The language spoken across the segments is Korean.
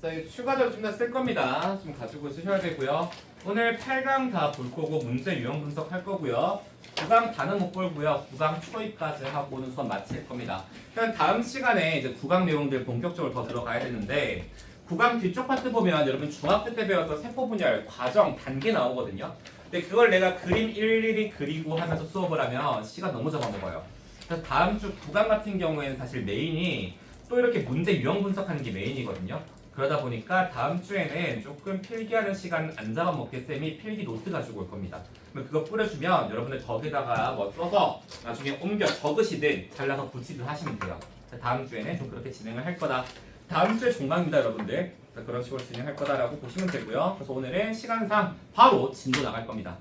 자, 이거 추가적으로 좀 더 쓸 겁니다. 좀 가지고 쓰셔야 되고요. 오늘 8강 다 볼 거고 문제 유형 분석할 거고요. 9강 다는 못 볼고요. 9강 초입까지 하고는 수업 마칠 겁니다. 그럼 다음 시간에 이제 9강 내용들 본격적으로 더 들어가야 되는데 9강 뒤쪽 파트 보면 여러분 중학교 때 배웠던 세포 분열 과정 단계 나오거든요. 근데 그걸 내가 그림 일일이 그리고 하면서 수업을 하면 시간 너무 잡아먹어요. 그래서 다음 주 9강 같은 경우에는 사실 메인이 또 이렇게 문제 유형 분석하는 게 메인이거든요. 그러다 보니까 다음 주에는 조금 필기하는 시간 안 잡아먹게 쌤이 필기 노트 가지고 올 겁니다. 그럼 그거 뿌려주면 여러분들 거기다가 뭐 써서 나중에 옮겨 적으시든 잘라서 붙이든 하시면 돼요. 다음 주에는 좀 그렇게 진행을 할 거다. 다음 주에 종강입니다, 여러분들. 그런 식으로 진행할 거다라고 보시면 되고요. 그래서 오늘은 시간상 바로 진도 나갈 겁니다.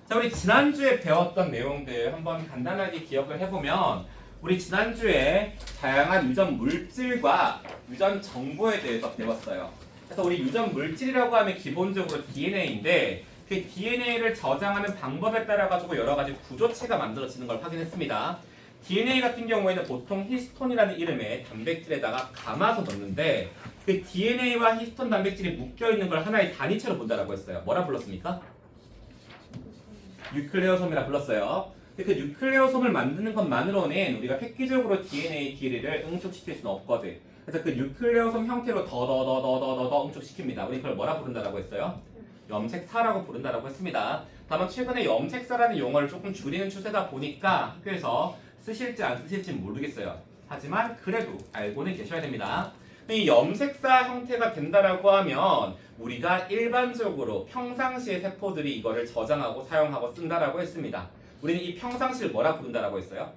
자, 우리 지난주에 배웠던 내용들 한번 간단하게 기억을 해보면 우리 지난주에 다양한 유전 물질과 유전 정보에 대해서 배웠어요. 그래서 우리 유전 물질이라고 하면 기본적으로 DNA인데 그 DNA를 저장하는 방법에 따라 가지고 여러 가지 구조체가 만들어지는 걸 확인했습니다. DNA 같은 경우에는 보통 히스톤이라는 이름의 단백질에다가 감아서 넣는데 그 DNA와 히스톤 단백질이 묶여 있는 걸 하나의 단위체로 본다라고 했어요. 뭐라 불렀습니까? 뉴클레오솜이라 불렀어요. 그 뉴클레오솜을 만드는 것만으로는 우리가 획기적으로 DNA 길이를 응축시킬 수는 없거든. 그래서 그 뉴클레오솜 형태로 더 응축시킵니다. 우리 그걸 뭐라 부른다라고 했어요? 염색사라고 부른다라고 했습니다. 다만 최근에 염색사라는 용어를 조금 줄이는 추세다 보니까 학교에서 쓰실지 안 쓰실지 모르겠어요. 하지만 그래도 알고는 계셔야 됩니다. 이 염색사 형태가 된다라고 하면 우리가 일반적으로 평상시에 세포들이 이거를 저장하고 사용하고 쓴다라고 했습니다. 우리는 이 평상시를 뭐라 부른다라고 했어요?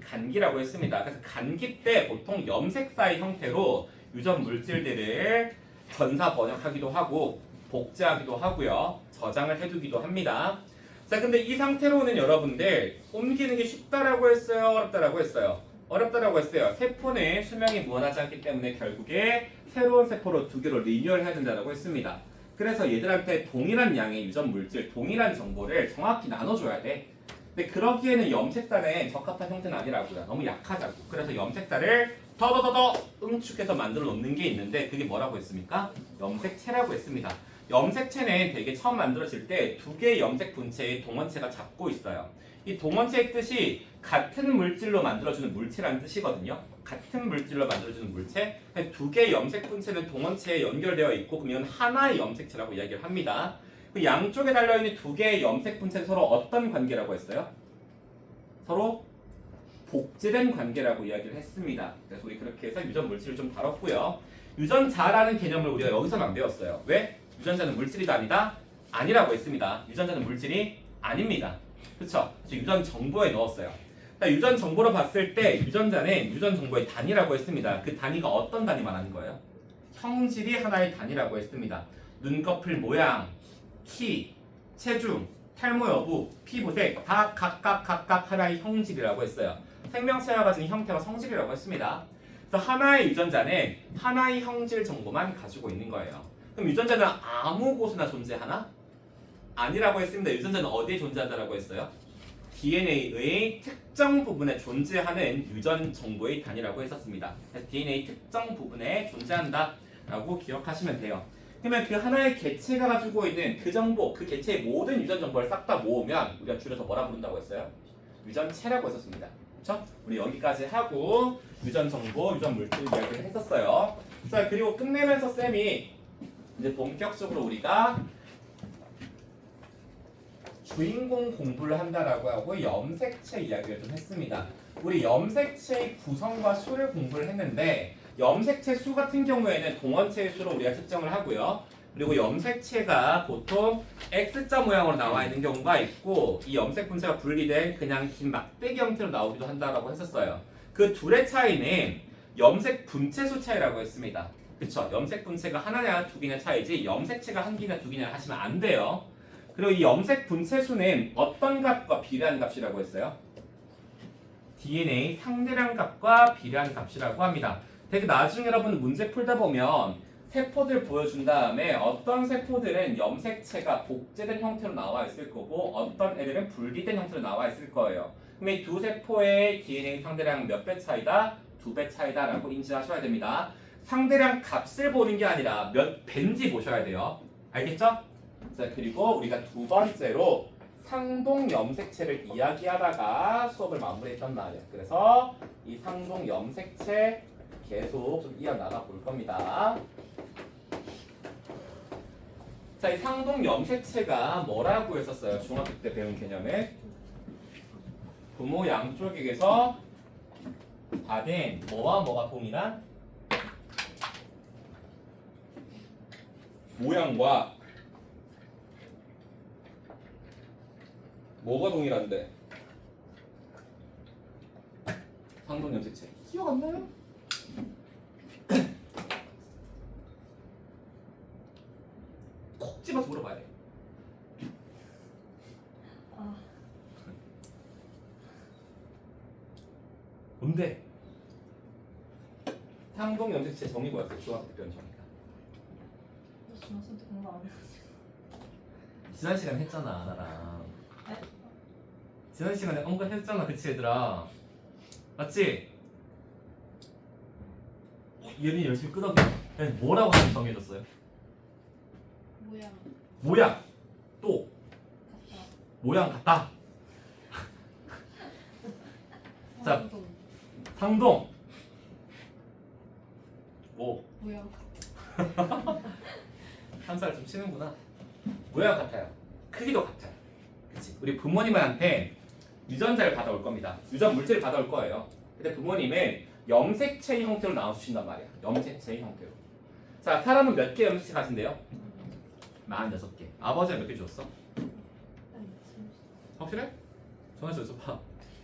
간기라고 했습니다. 그래서 간기 때 보통 염색사의 형태로 유전 물질들을 전사 번역하기도 하고 복제하기도 하고요. 저장을 해두기도 합니다. 자, 근데 이 상태로는 여러분들 옮기는 게 쉽다라고 했어요? 어렵다라고 했어요? 어렵다라고 했어요. 세포는 수명이 무한하지 않기 때문에 결국에 새로운 세포로 두 개로 리뉴얼 해야 된다고 했습니다. 그래서 얘들한테 동일한 양의 유전 물질, 동일한 정보를 정확히 나눠줘야 돼. 근데 그러기에는 염색사는 적합한 형태는 아니라고요. 너무 약하다고. 그래서 염색사를 더더더더 응축해서 만들어 놓는 게 있는데 그게 뭐라고 했습니까? 염색체라고 했습니다. 염색체는 되게 처음 만들어질 때 두 개의 염색 분체의 동원체가 잡고 있어요. 이 동원체의 뜻이 같은 물질로 만들어주는 물체라는 뜻이거든요. 같은 물질로 만들어주는 물체. 두 개의 염색 분체는 동원체에 연결되어 있고 그러면 하나의 염색체라고 이야기를 합니다. 그 양쪽에 달려있는 두 개의 염색 분체는 서로 어떤 관계라고 했어요? 서로 복제된 관계라고 이야기를 했습니다. 그래서 우리 그렇게 해서 유전 물질을 좀 다뤘고요. 유전자라는 개념을 우리가 여기서는 안 배웠어요. 왜? 유전자는 물질이다 아니다? 아니라고 했습니다. 유전자는 물질이 아닙니다. 그렇죠? 유전 정보에 넣었어요. 유전 정보로 봤을 때 유전자는 유전 정보의 단위라고 했습니다. 그 단위가 어떤 단위 말하는 거예요? 형질이 하나의 단위라고 했습니다. 눈꺼풀 모양, 키, 체중, 탈모 여부, 피부색 다 각각 하나의 형질이라고 했어요. 생명체가 가진 형태가 성질이라고 했습니다. 그래서 하나의 유전자는 하나의 형질 정보만 가지고 있는 거예요. 그럼 유전자는 아무 곳에나 존재하나? 아니라고 했습니다. 유전자는 어디에 존재한다라고 했어요? DNA의 특정 부분에 존재하는 유전 정보의 단위라고 했었습니다. 그래서 DNA 특정 부분에 존재한다라고 기억하시면 돼요. 그러면 그 하나의 개체가 가지고 있는 그 정보, 그 개체의 모든 유전 정보를 싹 다 모으면 우리가 줄여서 뭐라 부른다고 했어요? 유전체라고 했었습니다. 그렇죠? 우리 여기까지 하고 유전 정보, 유전 물질 이야기를 했었어요. 자, 그리고 끝내면서 쌤이 이제 본격적으로 우리가 주인공 공부를 한다라고 하고 염색체 이야기를 좀 했습니다. 우리 염색체의 구성과 수를 공부를 했는데 염색체 수 같은 경우에는 동원체의 수로 우리가 측정을 하고요. 그리고 염색체가 보통 X자 모양으로 나와 있는 경우가 있고 이 염색 분체가 분리된 그냥 긴 막대기 형태로 나오기도 한다라고 했었어요. 그 둘의 차이는 염색 분체 수 차이라고 했습니다. 그쵸? 염색 분체가 하나냐 두 개냐 차이지 염색체가 한 개냐 두 개냐 하시면 안 돼요. 그리고 이 염색 분체 수는 어떤 값과 비례하는 값이라고 했어요? DNA 상대량 값과 비례하는 값이라고 합니다. 되게 나중에 여러분 문제 풀다 보면 세포들 보여준 다음에 어떤 세포들은 염색체가 복제된 형태로 나와 있을 거고 어떤 애들은 분리된 형태로 나와 있을 거예요. 그럼 이 두 세포의 DNA 상대량 몇 배 차이다? 2배 차이다 라고 인지하셔야 됩니다. 상대량 값을 보는 게 아니라 몇 배인지 보셔야 돼요. 알겠죠? 자, 그리고 우리가 두 번째로 상동 염색체를 이야기하다가 수업을 마무리했단 말이야. 그래서 이 상동 염색체 계속 좀 이어나가 볼 겁니다. 자, 이 상동 염색체가 뭐라고 했었어요? 중학교 때 배운 개념에 부모 양쪽에게서 받은 뭐와 뭐가 동일한 모양과 뭐가 동일한데? 상동 염색체 기억 안 나요? 콕 집어서 물어봐야 돼. 뭔데? 상동 염색체 정의 뭐였어요? 중학교 때 배운 정의가. 중학생 때 공부 안 해가지고. 지난 시간에 했잖아 나랑. 네? 지난 시간에 언급했잖아 그치 얘들아. 맞지? 얘는 열심히 끄덕여. 뭐라고 하는 정해졌어요? 모양 모양. 또 같다. 모양 같다. 자. 상동 상동. 뭐? 모양 같다. 한살 좀 치는구나. 모양 같아요. 크기도 같아요. 그치? 우리 부모님한테 유전자를 받아올 겁니다. 유전 물질을 받아올 거예요. 근데 부모님은 염색체 형태로 나눠주신단 말이야. 염색체 형태로. 자, 사람은 몇 개 염색체 가진대요? 46개. 아버지가 몇 개 줬어? 확실해? 전화해서 여쭤봐.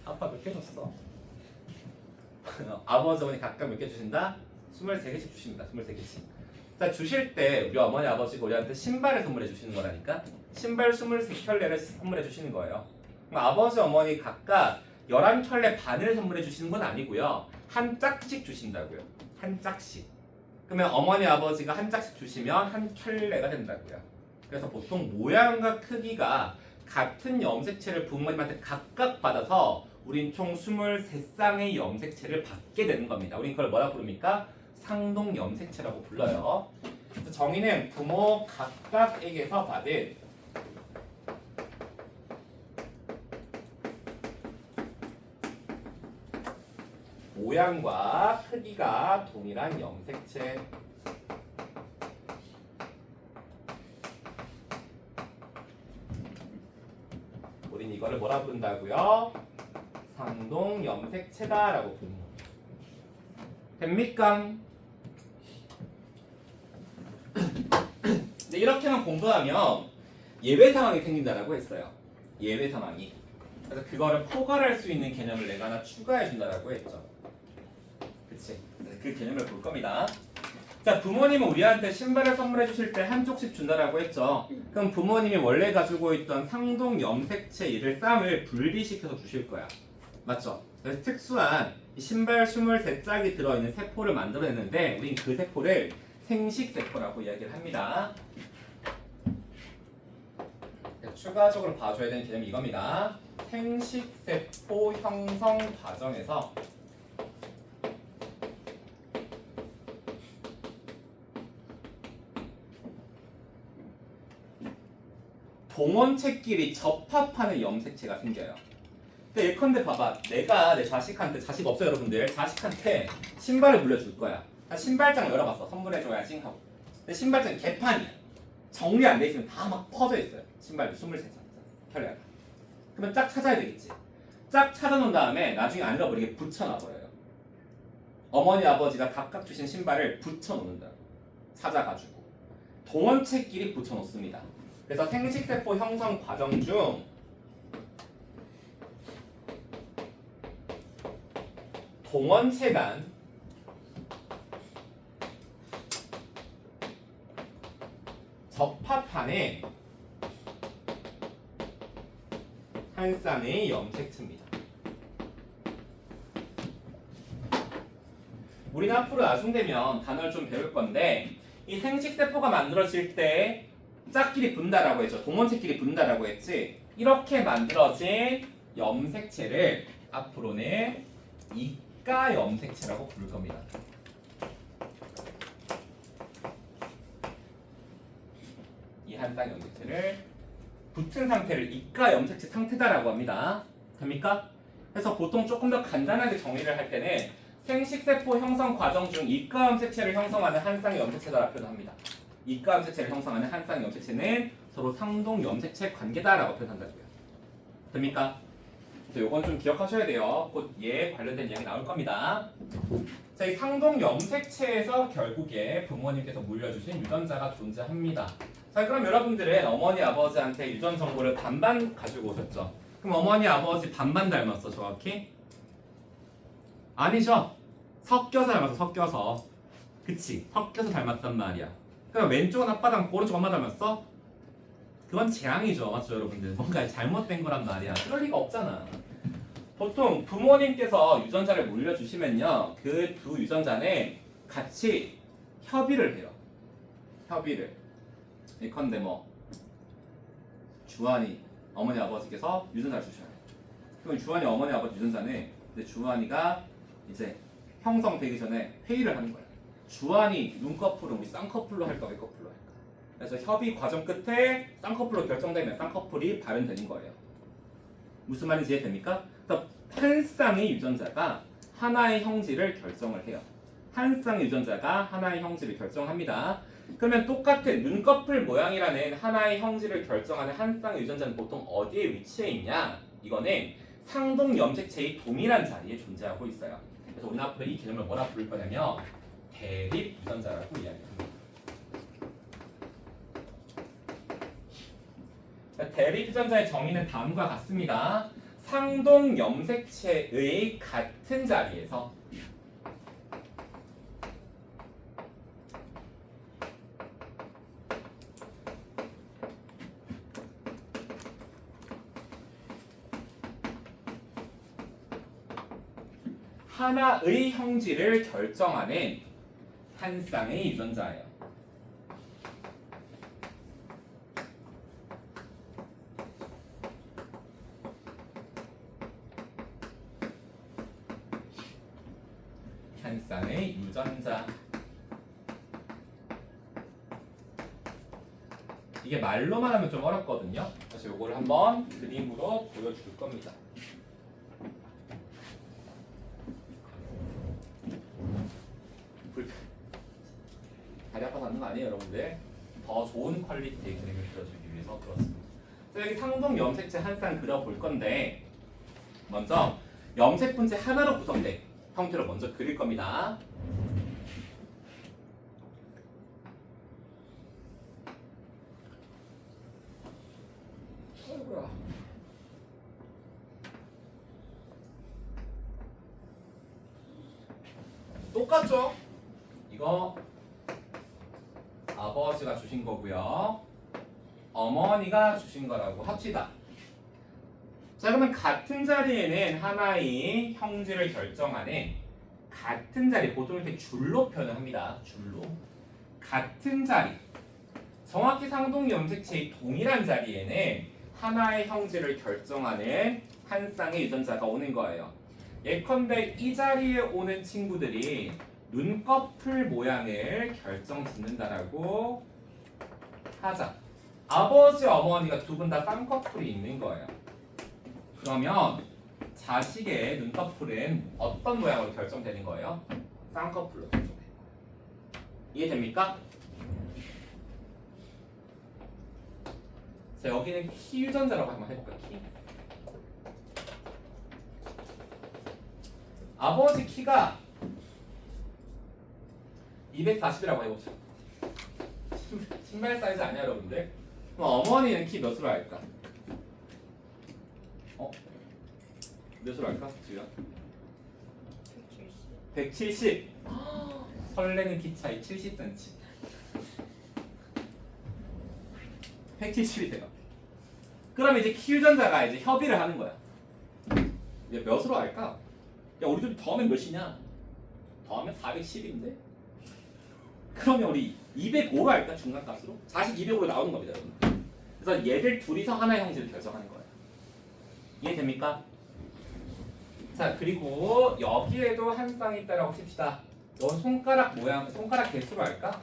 아빠 몇 개 줬어? 아버지 어머니 각각 몇 개 주신다? 23개씩 주십니다. 23개씩. 자, 주실 때 우리 어머니 아버지가 우리한테 신발을 선물해 주시는 거라니까. 신발 23켤레를 선물해 주시는 거예요. 그럼 아버지 어머니 각각 11켤레 반을 선물해 주시는 건 아니고요. 한 짝씩 주신다고요. 한 짝씩. 그러면 어머니 아버지가 한 짝씩 주시면 한 켤레가 된다고요. 그래서 보통 모양과 크기가 같은 염색체를 부모님한테 각각 받아서 우린 총 23쌍의 염색체를 받게 되는 겁니다. 우린 그걸 뭐라 부릅니까? 상동 염색체라고 불러요. 그래서 정의는 부모 각각에게서 받은 모양과 크기가 동일한 염색체. 우린 이거를 뭐라 부른다고요? 상동 염색체다라고 부르는 겁니다. 됩니까? 근데 이렇게만 공부하면 예외 상황이 생긴다라고 했어요. 예외 상황이. 그래서 그거를 포괄할 수 있는 개념을 내가 하나 추가해 준다라고 했죠. 그치? 그래서 그 개념을 볼 겁니다. 자, 부모님은 우리한테 신발을 선물해 주실 때 한쪽씩 준다라고 했죠. 그럼 부모님이 원래 가지고 있던 상동 염색체 이를 쌍을 분리시켜서 주실 거야. 맞죠? 그래서 특수한 신발 23짝이 들어있는 세포를 만들어냈는데 우린 그 세포를 생식세포라고 이야기를 합니다. 추가적으로 봐줘야 되는 개념이 이겁니다. 생식세포 형성 과정에서 동원체끼리 접합하는 염색체가 생겨요. 근데 예컨대 봐봐. 내가 내 자식한테, 자식 없어요 여러분들, 자식한테 신발을 물려줄 거야. 신발장 열어봤어. 선물해줘야지 하고. 근데 신발장이 개판이야. 정리 안 돼 있으면 다 막 퍼져 있어요. 신발도 23장 켤레가. 그러면 짝 찾아야 되겠지. 짝 찾아놓은 다음에 나중에 안 잃어버리게 붙여놔버려요. 어머니 아버지가 각각 주신 신발을 붙여놓는다. 찾아가지고 동원체끼리 붙여놓습니다. 그래서 생식세포 형성 과정 중 동원체 간 접합하는 한 쌍의 염색체입니다. 우리는 앞으로 나중 되면 단어를 좀 배울 건데 이 생식세포가 만들어질 때 짝끼리 분다라고 했죠. 동원체끼리 분다라고 했지. 이렇게 만들어진 염색체를 앞으로는 이가 염색체라고 부를 겁니다. 이 한 쌍의 염색체를 붙은 상태를 이가 염색체 상태다라고 합니다. 됩니까? 그래서 보통 조금 더 간단하게 정리를 할 때는 생식세포 형성 과정 중 이가 염색체를 형성하는 한 쌍의 염색체다라고 표현합니다. 이가 염색체를 형성하는 한 쌍의 염색체는 서로 상동 염색체 관계다라고 표현한다고요. 됩니까? 그래서 이건 좀 기억하셔야 돼요. 곧 얘에 관련된 이야기 나올 겁니다. 자, 이 상동 염색체에서 결국에 부모님께서 물려주신 유전자가 존재합니다. 자, 그럼 여러분들은 어머니 아버지한테 유전 정보를 반반 가지고 오셨죠? 그럼 어머니 아버지 반반 닮았어 정확히? 아니죠. 섞여서 닮았어 섞여서. 그치 섞여서 닮았단 말이야. 그럼 왼쪽은 아빠 닮고 오른쪽 엄마 닮았어? 그건 재앙이죠 맞죠 여러분들? 뭔가 잘못된 거란 말이야. 그럴 리가 없잖아. 보통 부모님께서 유전자를 물려주시면요 그 두 유전자는 같이 협의를 해요. 협의를. 예컨대 뭐 주한이 어머니 아버지께서 유전자를 주셔요. 그럼 주한이 어머니 아버지 유전자는 근데 주한이가 이제 형성되기 전에 회의를 하는 거예요. 주한이 눈꺼풀은 우리 쌍꺼풀로 할까 외꺼풀로 할까. 그래서 협의 과정 끝에 쌍꺼풀로 결정되면 쌍꺼풀이 발현되는 거예요. 무슨 말인지 이해됩니까? 그래서 한 쌍의 유전자가 하나의 형질을 결정을 해요. 한 쌍의 유전자가 하나의 형질을 결정합니다. 그러면 똑같은 눈꺼풀 모양이라는 하나의 형질을 결정하는 한 쌍의 유전자는 보통 어디에 위치해 있냐? 이거는 상동 염색체의 동일한 자리에 존재하고 있어요. 그래서 우리 앞으로 이 개념을 뭐라 부를 거냐면 대립 유전자라고 이야기합니다. 대립 유전자의 정의는 다음과 같습니다. 상동 염색체의 같은 자리에서 하나의 형질을 결정하는 한 쌍의 유전자예요. 한 쌍의 유전자. 이게 말로만 하면 좀 어렵거든요. 그래서 이걸 한번 그림으로 보여줄 겁니다. 다리 아파서 하는 거 아니에요, 여러분들? 더 좋은 퀄리티의 그림을 그려주기 위해서 그렇습니다. 그래서 여기 상동 염색체 한 쌍 그려볼 건데 먼저 염색 분체 하나로 구성된 형태로 먼저 그릴 겁니다. 똑같죠? 이거 아버지가 주신 거고요. 어머니가 주신 거라고 합시다. 자, 그러면 같은 자리에는 하나의 형질을 결정하는 같은 자리, 보통 이렇게 줄로 표현을 합니다. 줄로. 같은 자리. 정확히 상동 염색체의 동일한 자리에는 하나의 형질을 결정하는 한 쌍의 유전자가 오는 거예요. 예컨대 이 자리에 오는 친구들이 눈꺼풀 모양을 결정 짓는다라고 하자. 아버지, 어머니가 두 분 다 쌍꺼풀이 있는 거예요. 그러면 자식의 눈꺼풀은 어떤 모양으로 결정되는 거예요? 쌍꺼풀로 결정돼요. 이해됩니까? 자, 여기는 키 유전자라고 한번 해볼까요? 키. 아버지 키가 240이라고 해보죠. 신발 사이즈 아니야 여러분들? 그럼 어머니는 키 몇으로 할까? 몇으로 할까? 지금 170. 설레는 키 차이 70cm. 170이 돼요. 그럼 이제 키 유전자가 이제 협의를 하는 거야. 이제 몇으로 할까? 야, 우리 둘이 더하면 몇이냐? 더하면 410인데? 그러면 우리 205로 할까? 중간값으로? 4200으로 나오는 겁니다, 여러분. 그래서 얘들 둘이서 하나의 형질을 결정하는 거예요. 이해됩니까? 자, 그리고 여기에도 한 쌍이 있다라고 칩시다. 넌 손가락 모양, 손가락 개수로 할까?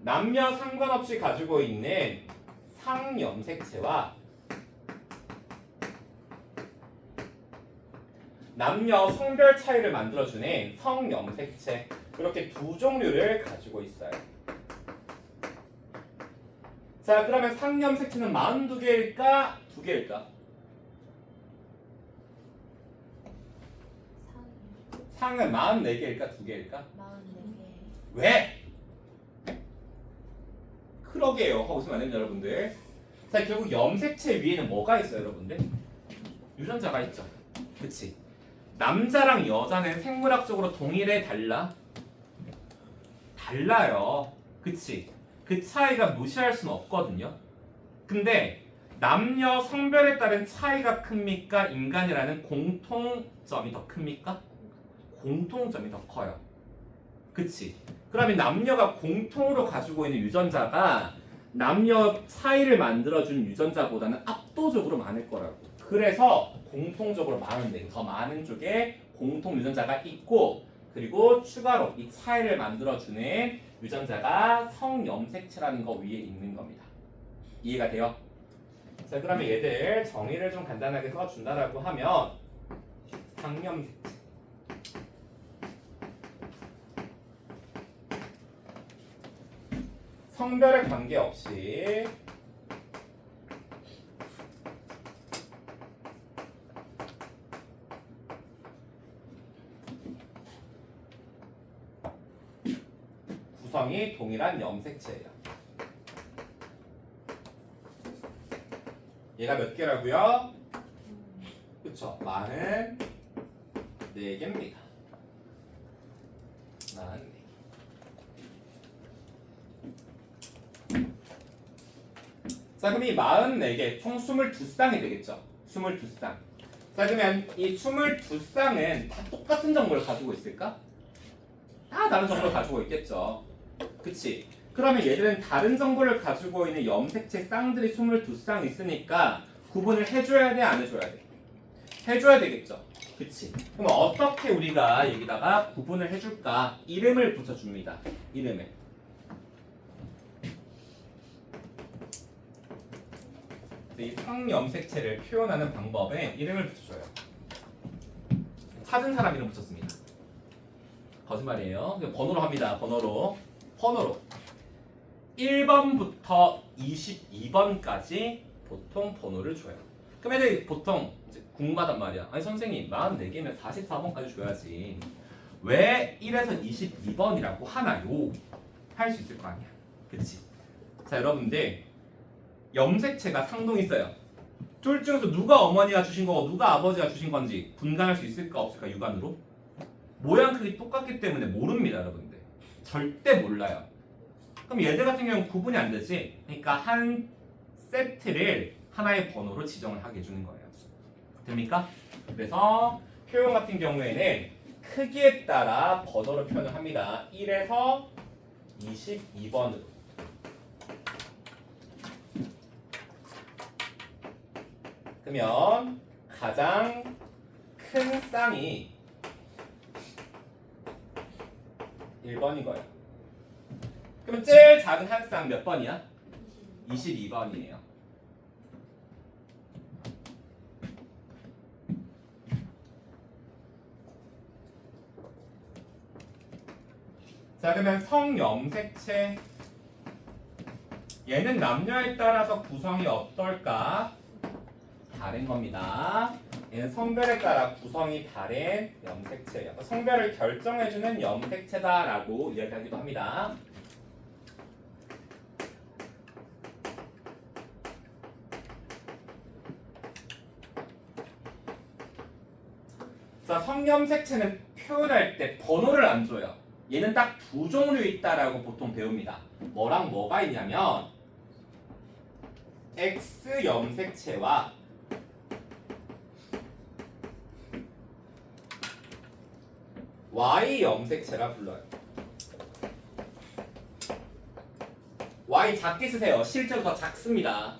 남녀 상관없이 가지고 있는 상염색체와 남녀 성별 차이를 만들어주는 성염색체, 그렇게 두 종류를 가지고 있어요. 자, 그러면 상염색체는 42개일까? 2개일까? 상은 44개일까? 2개일까? 44개. 왜? 그러게요. 하고 있으면 안 됩니다, 여러분들. 자, 결국 염색체 위에는 뭐가 있어요, 여러분들? 유전자가 있죠. 그치? 남자랑 여자는 생물학적으로 동일해, 달라? 달라요. 그치? 그 차이가 무시할 수는 없거든요. 근데 남녀 성별에 따른 차이가 큽니까? 인간이라는 공통점이 더 큽니까? 공통점이 더 커요. 그치? 그러면 남녀가 공통으로 가지고 있는 유전자가 남녀 차이를 만들어준 유전자보다는 압도적으로 많을 거라고. 그래서 공통적으로 많은데 더 많은 쪽에 공통 유전자가 있고, 그리고 추가로 이 차이를 만들어주는 유전자가 성염색체라는 거 위에 있는 겁니다. 이해가 돼요? 자, 그러면 얘들 정의를 좀 간단하게 써준다라고 하면 상염색체, 성별에 관계없이 구성이 동일한 염색체예요. 얘가 몇 개라고요? 그쵸? 44개입니다. 44개. 자, 그럼 이 44개, 총 22쌍이 되겠죠? 22쌍. 자, 그러면 이 22쌍은 다 똑같은 정보를 가지고 있을까? 다 다른 정보를 가지고 있겠죠. 그치? 그러면 얘들은 다른 정보를 가지고 있는 염색체 쌍들이 22쌍 있으니까 구분을 해줘야 돼, 안 해줘야 돼? 해줘야 되겠죠. 그치? 그럼 어떻게 우리가 여기다가 구분을 해줄까? 이름을 붙여줍니다. 이름을. 이 상염색체를 표현하는 방법에 이름을 붙여줘요. 찾은 사람 이름 붙였습니다. 거짓말이에요. 번호로 합니다. 번호로. 1번부터 22번까지 보통 번호를 줘요. 그럼 애들이 보통 이제 궁금하단 말이야. 아니 선생님 44개면 44번까지 줘야지. 왜 1에서 22번이라고 하나요? 할 수 있을 거 아니야. 그치? 자, 여러분들 염색체가 상동이 있어요. 둘 중에서 누가 어머니가 주신 거고 누가 아버지가 주신 건지 분간할 수 있을까 없을까? 육안으로? 모양 크기 똑같기 때문에 모릅니다, 여러분들. 절대 몰라요. 그럼 얘들 같은 경우는 구분이 안 되지. 그러니까 한 세트를 하나의 번호로 지정을 하게 해주는 거예요. 됩니까? 그래서 표현 같은 경우에는 크기에 따라 번호로 표현을 합니다. 1에서 22번으로. 그러면 가장 큰 쌍이 1번인 거예요. 그러면 제일 작은 한 쌍 몇 번이야? 22번이에요. 자, 그러면 성염색체, 얘는 남녀에 따라서 구성이 어떨까? 다른 겁니다. 얘는 성별에 따라 구성이 다른 염색체예요. 성별을 결정해주는 염색체다라고 이야기하기도 합니다. 자, 성염색체는 표현할 때 번호를 안 줘요. 얘는 딱 두 종류 있다라고 보통 배웁니다. 뭐랑 뭐가 있냐면 X 염색체와 Y 염색체라 불러요. Y 작게 쓰세요. 실제로 더 작습니다.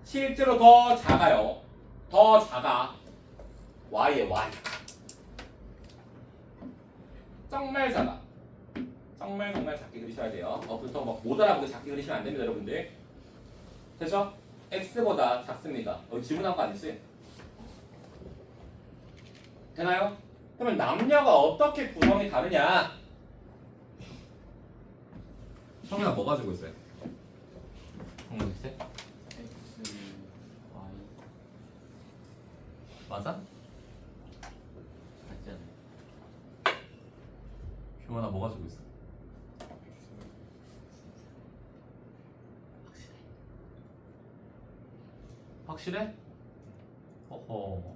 실제로 더 작아요. 더 작아. Y에 Y. 정말 작아. 정말 작게 그리셔야 돼요. 그렇다고 못 알아보고 작게 그리시면 안 됩니다, 여러분들. 되죠? x보다 작습니다. 질문한 거 아니지? 되나요? 그러면 남녀가 어떻게 구성이 다르냐? 성민아 뭐 가지고 있어요? X, Y 맞아? 맞지 않아요? 규만아 뭐 가지고 있어? 확실해? 어허.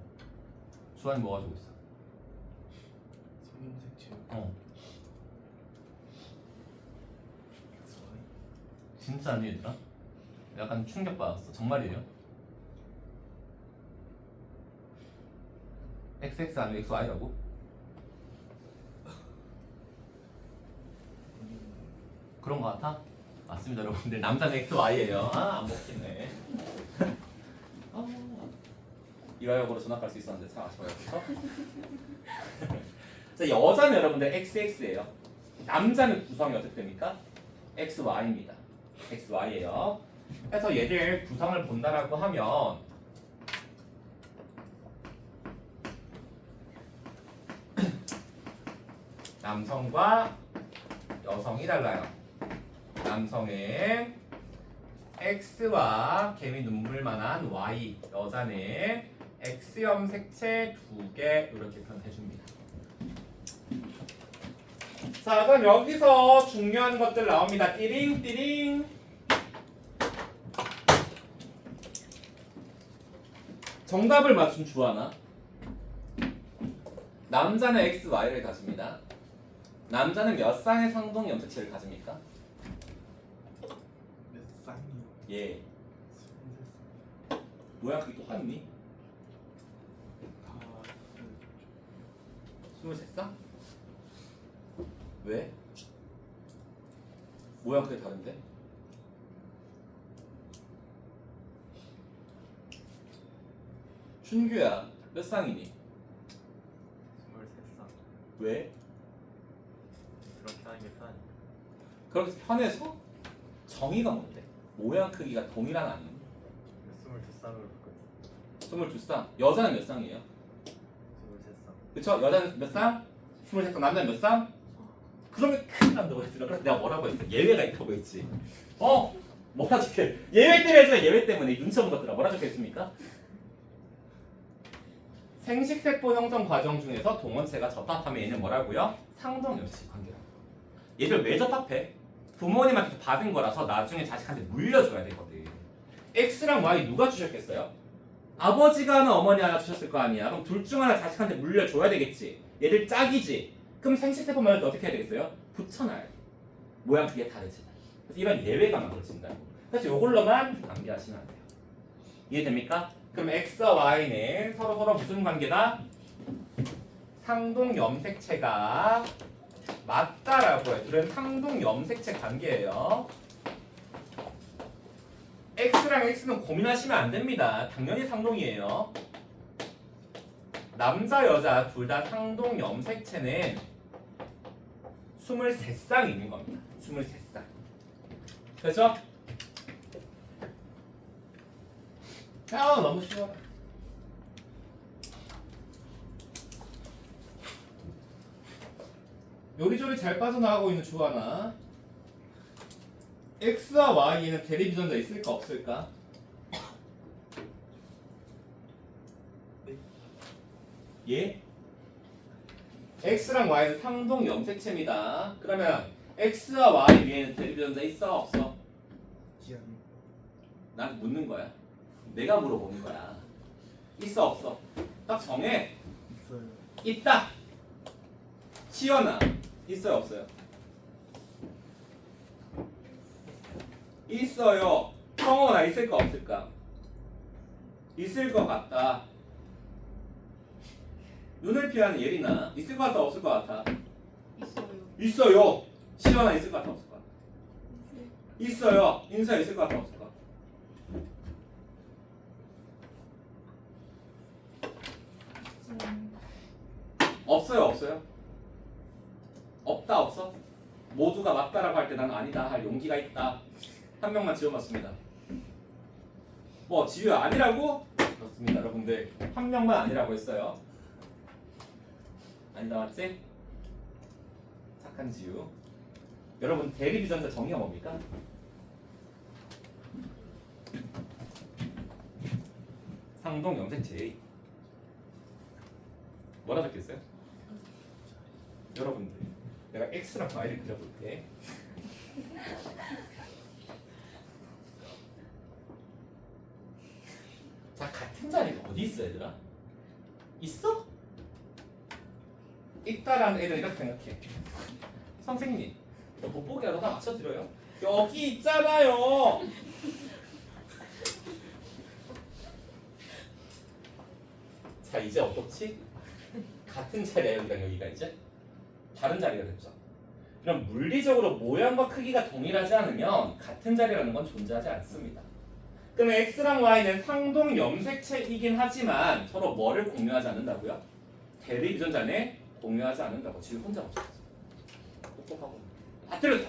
주환이 뭐 가지고 있어? 성형색체 진짜 아니 얘들아? 약간 충격받았어. 정말이에요? XX 아니면 XY라고? 그런 거 같아? 맞습니다 여러분들. 남자는 XY예요. 안 먹겠네. 이화역으로 전학 갈 수 있었는데 참 아쉬워요. 그렇죠? 자, 여자는 여러분들 XX예요. 남자는 구성이 어떻게 됩니까? XY입니다. XY예요. 그래서 얘들 구성을 본다라고 하면 남성과 여성이 달라요. 남성은 X와 개미 눈물만한 Y, 여자는 X염 색채 2개 이렇게 표현해줍니다. 자, 그럼 여기서 중요한 것들 나옵니다. 띠링 띠링. 정답을 맞춘 주하나. 남자는 X, Y를 가집니다. 남자는 몇 쌍의 상동 염색체를 가집니까? 몇 쌍이요? 예. 23쌍 모양 크기 똑같니? 다 23쌍? 왜? 모양 크기 다른데? 춘규야 몇 쌍이니? 23쌍 왜? 그렇게 하는 게 편하니까 그렇게 편해서? 정의가 뭔데? 모양 크기가 동일한 아니에요? 22쌍으로 바꿔 22쌍. 여자는 몇 쌍이에요? 23쌍 그쵸? 여자는 몇 쌍? 23쌍. 남자는 몇 쌍? 그러면 큰일 난다고 했더라. 그래서 내가 뭐라고 했어? 예외가 있다고 했지. 뭐라 적혀? 예외 때문에 해줘. 예외 때문에 눈치 없는 것들아. 뭐라 적혀있습니까? 생식세포 형성 과정 중에서 동원체가 접합하면 얘는 뭐라고요? 상동염식 관계라고. 얘들 왜 접합해? 부모님한테 받은 거라서 나중에 자식한테 물려줘야 되거든. X랑 Y 누가 주셨겠어요? 아버지가 하나 어머니 하나 주셨을 거 아니야. 그럼 둘 중 하나 자식한테 물려줘야 되겠지. 얘들 짝이지. 그럼 생식세포 말고 어떻게 해야 되겠어요? 붙여놔야 돼. 모양 크기가 다르지. 그래서 이런 예외가 만들어진다고. 그래서 이걸로만 암기하시면 안 돼요. 이해됩니까? 그럼 X와 Y는 서로 무슨 관계다? 상동 염색체가 맞다라고 해요. 둘은 상동 염색체 관계예요. X랑 X는 고민하시면 안 됩니다. 당연히 상동이에요. 남자 여자 둘 다 상동 염색체는 23쌍 있는 겁니다. 23쌍. 그렇죠? 너무 쉬워. 요리조리 잘 빠져나가고 있는 주하나. X와 Y에는 대립유전자 있을까 없을까? 예? X랑 Y는 상동 염색체입니다. 그러면 X와 Y 위에는 대립유전자 있어 없어? 기한 난 묻는 거야. 내가 물어보는 거야. 있어 없어? 딱 정해. 있어요. 있다. 치연아 있어요 없어요? 있어요. 성원아 있을까 없을까? 있을 것 같다. 눈을 피하는 예린아 있을 것 같아 없을 것 같아? 있어요. 있어요. 시연아 있을 것 같아 없을 것 같아? 있어요. 인사 있을 것 같아 없을 것 같아? 없어요 없어요? 없다 없어? 모두가 맞다라고 할 때 나는 아니다 할 용기가 있다. 한 명만 지워봤습니다. 뭐 지우야 아니라고? 그렇습니다 여러분들. 한 명만 아니라고 했어요. 아니다 맞지? 착한 지우. 여러분 대립유전자 정의가 뭡니까? 상동 염색체. 뭐라 적혀있어요? 여러분들 내가 X랑 Y를 그려볼게. 자 같은 자리가 어디 있어 얘들아? 있어? 있다라는 애들 이렇게 생각해. 선생님 돋보기라도 하나 맞춰드려요. 여기 있잖아요. 자 이제 어떻지? 같은 자리야 여기랑 여기가 이제 다른 자리가 됐죠. 그럼 물리적으로 모양과 크기가 동일하지 않으면 같은 자리라는 건 존재하지 않습니다. 그럼 X랑 Y는 상동 염색체이긴 하지만 서로 뭐를 공유하지 않는다고요? 대립 유전자네 공유하지 않는다고. 지금 혼자 맞췄어. 똑똑하고 다 틀렸어.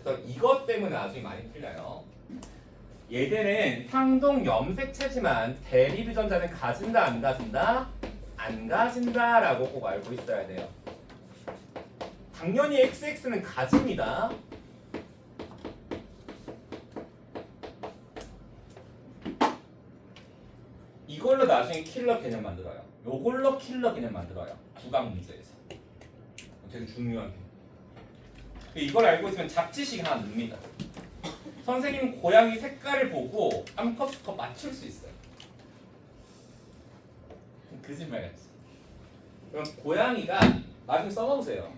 그래서 이것 때문에 나중에 많이 틀려요. 얘들은 상동 염색체지만 대립 유전자는 가진다 안 가진다? 안 가진다라고 꼭 알고 있어야 돼요. 당연히 XX는 가집니다. 이걸로 나중에 킬러 개념 만들어요. 요걸로 킬러 개념 만들어요. 구강 문제에서. 되게 중요한 개념. 이걸 알고 있으면 잡지식 하나 늡니다. 선생님 고양이 색깔을 보고 암컷 수컷 맞출 수 있어요. 거짓말같이. 그럼 고양이가 나중에 써놓으세요.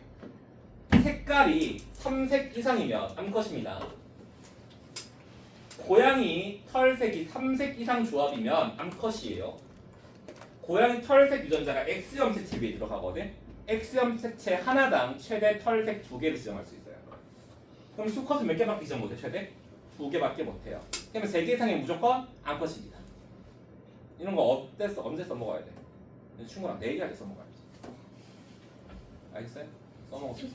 색깔이 3색 이상이면 암컷입니다. 고양이 털색이 3색 이상 조합이면 암컷이에요. 고양이 털색 유전자가 X 염색체 위에 들어가거든. X 염색체 하나당 최대 털색 2개를 지정할 수 있어요. 그럼 수컷은 몇 개밖에 지정 못해? 최대 2개밖에 못해요. 그러면 3개 이상이 무조건 암컷입니다. 이런 거 어땠어? 언제 써먹어야 돼? 친구랑 내기할 때 써먹어야지. 알겠어요? 써먹었어.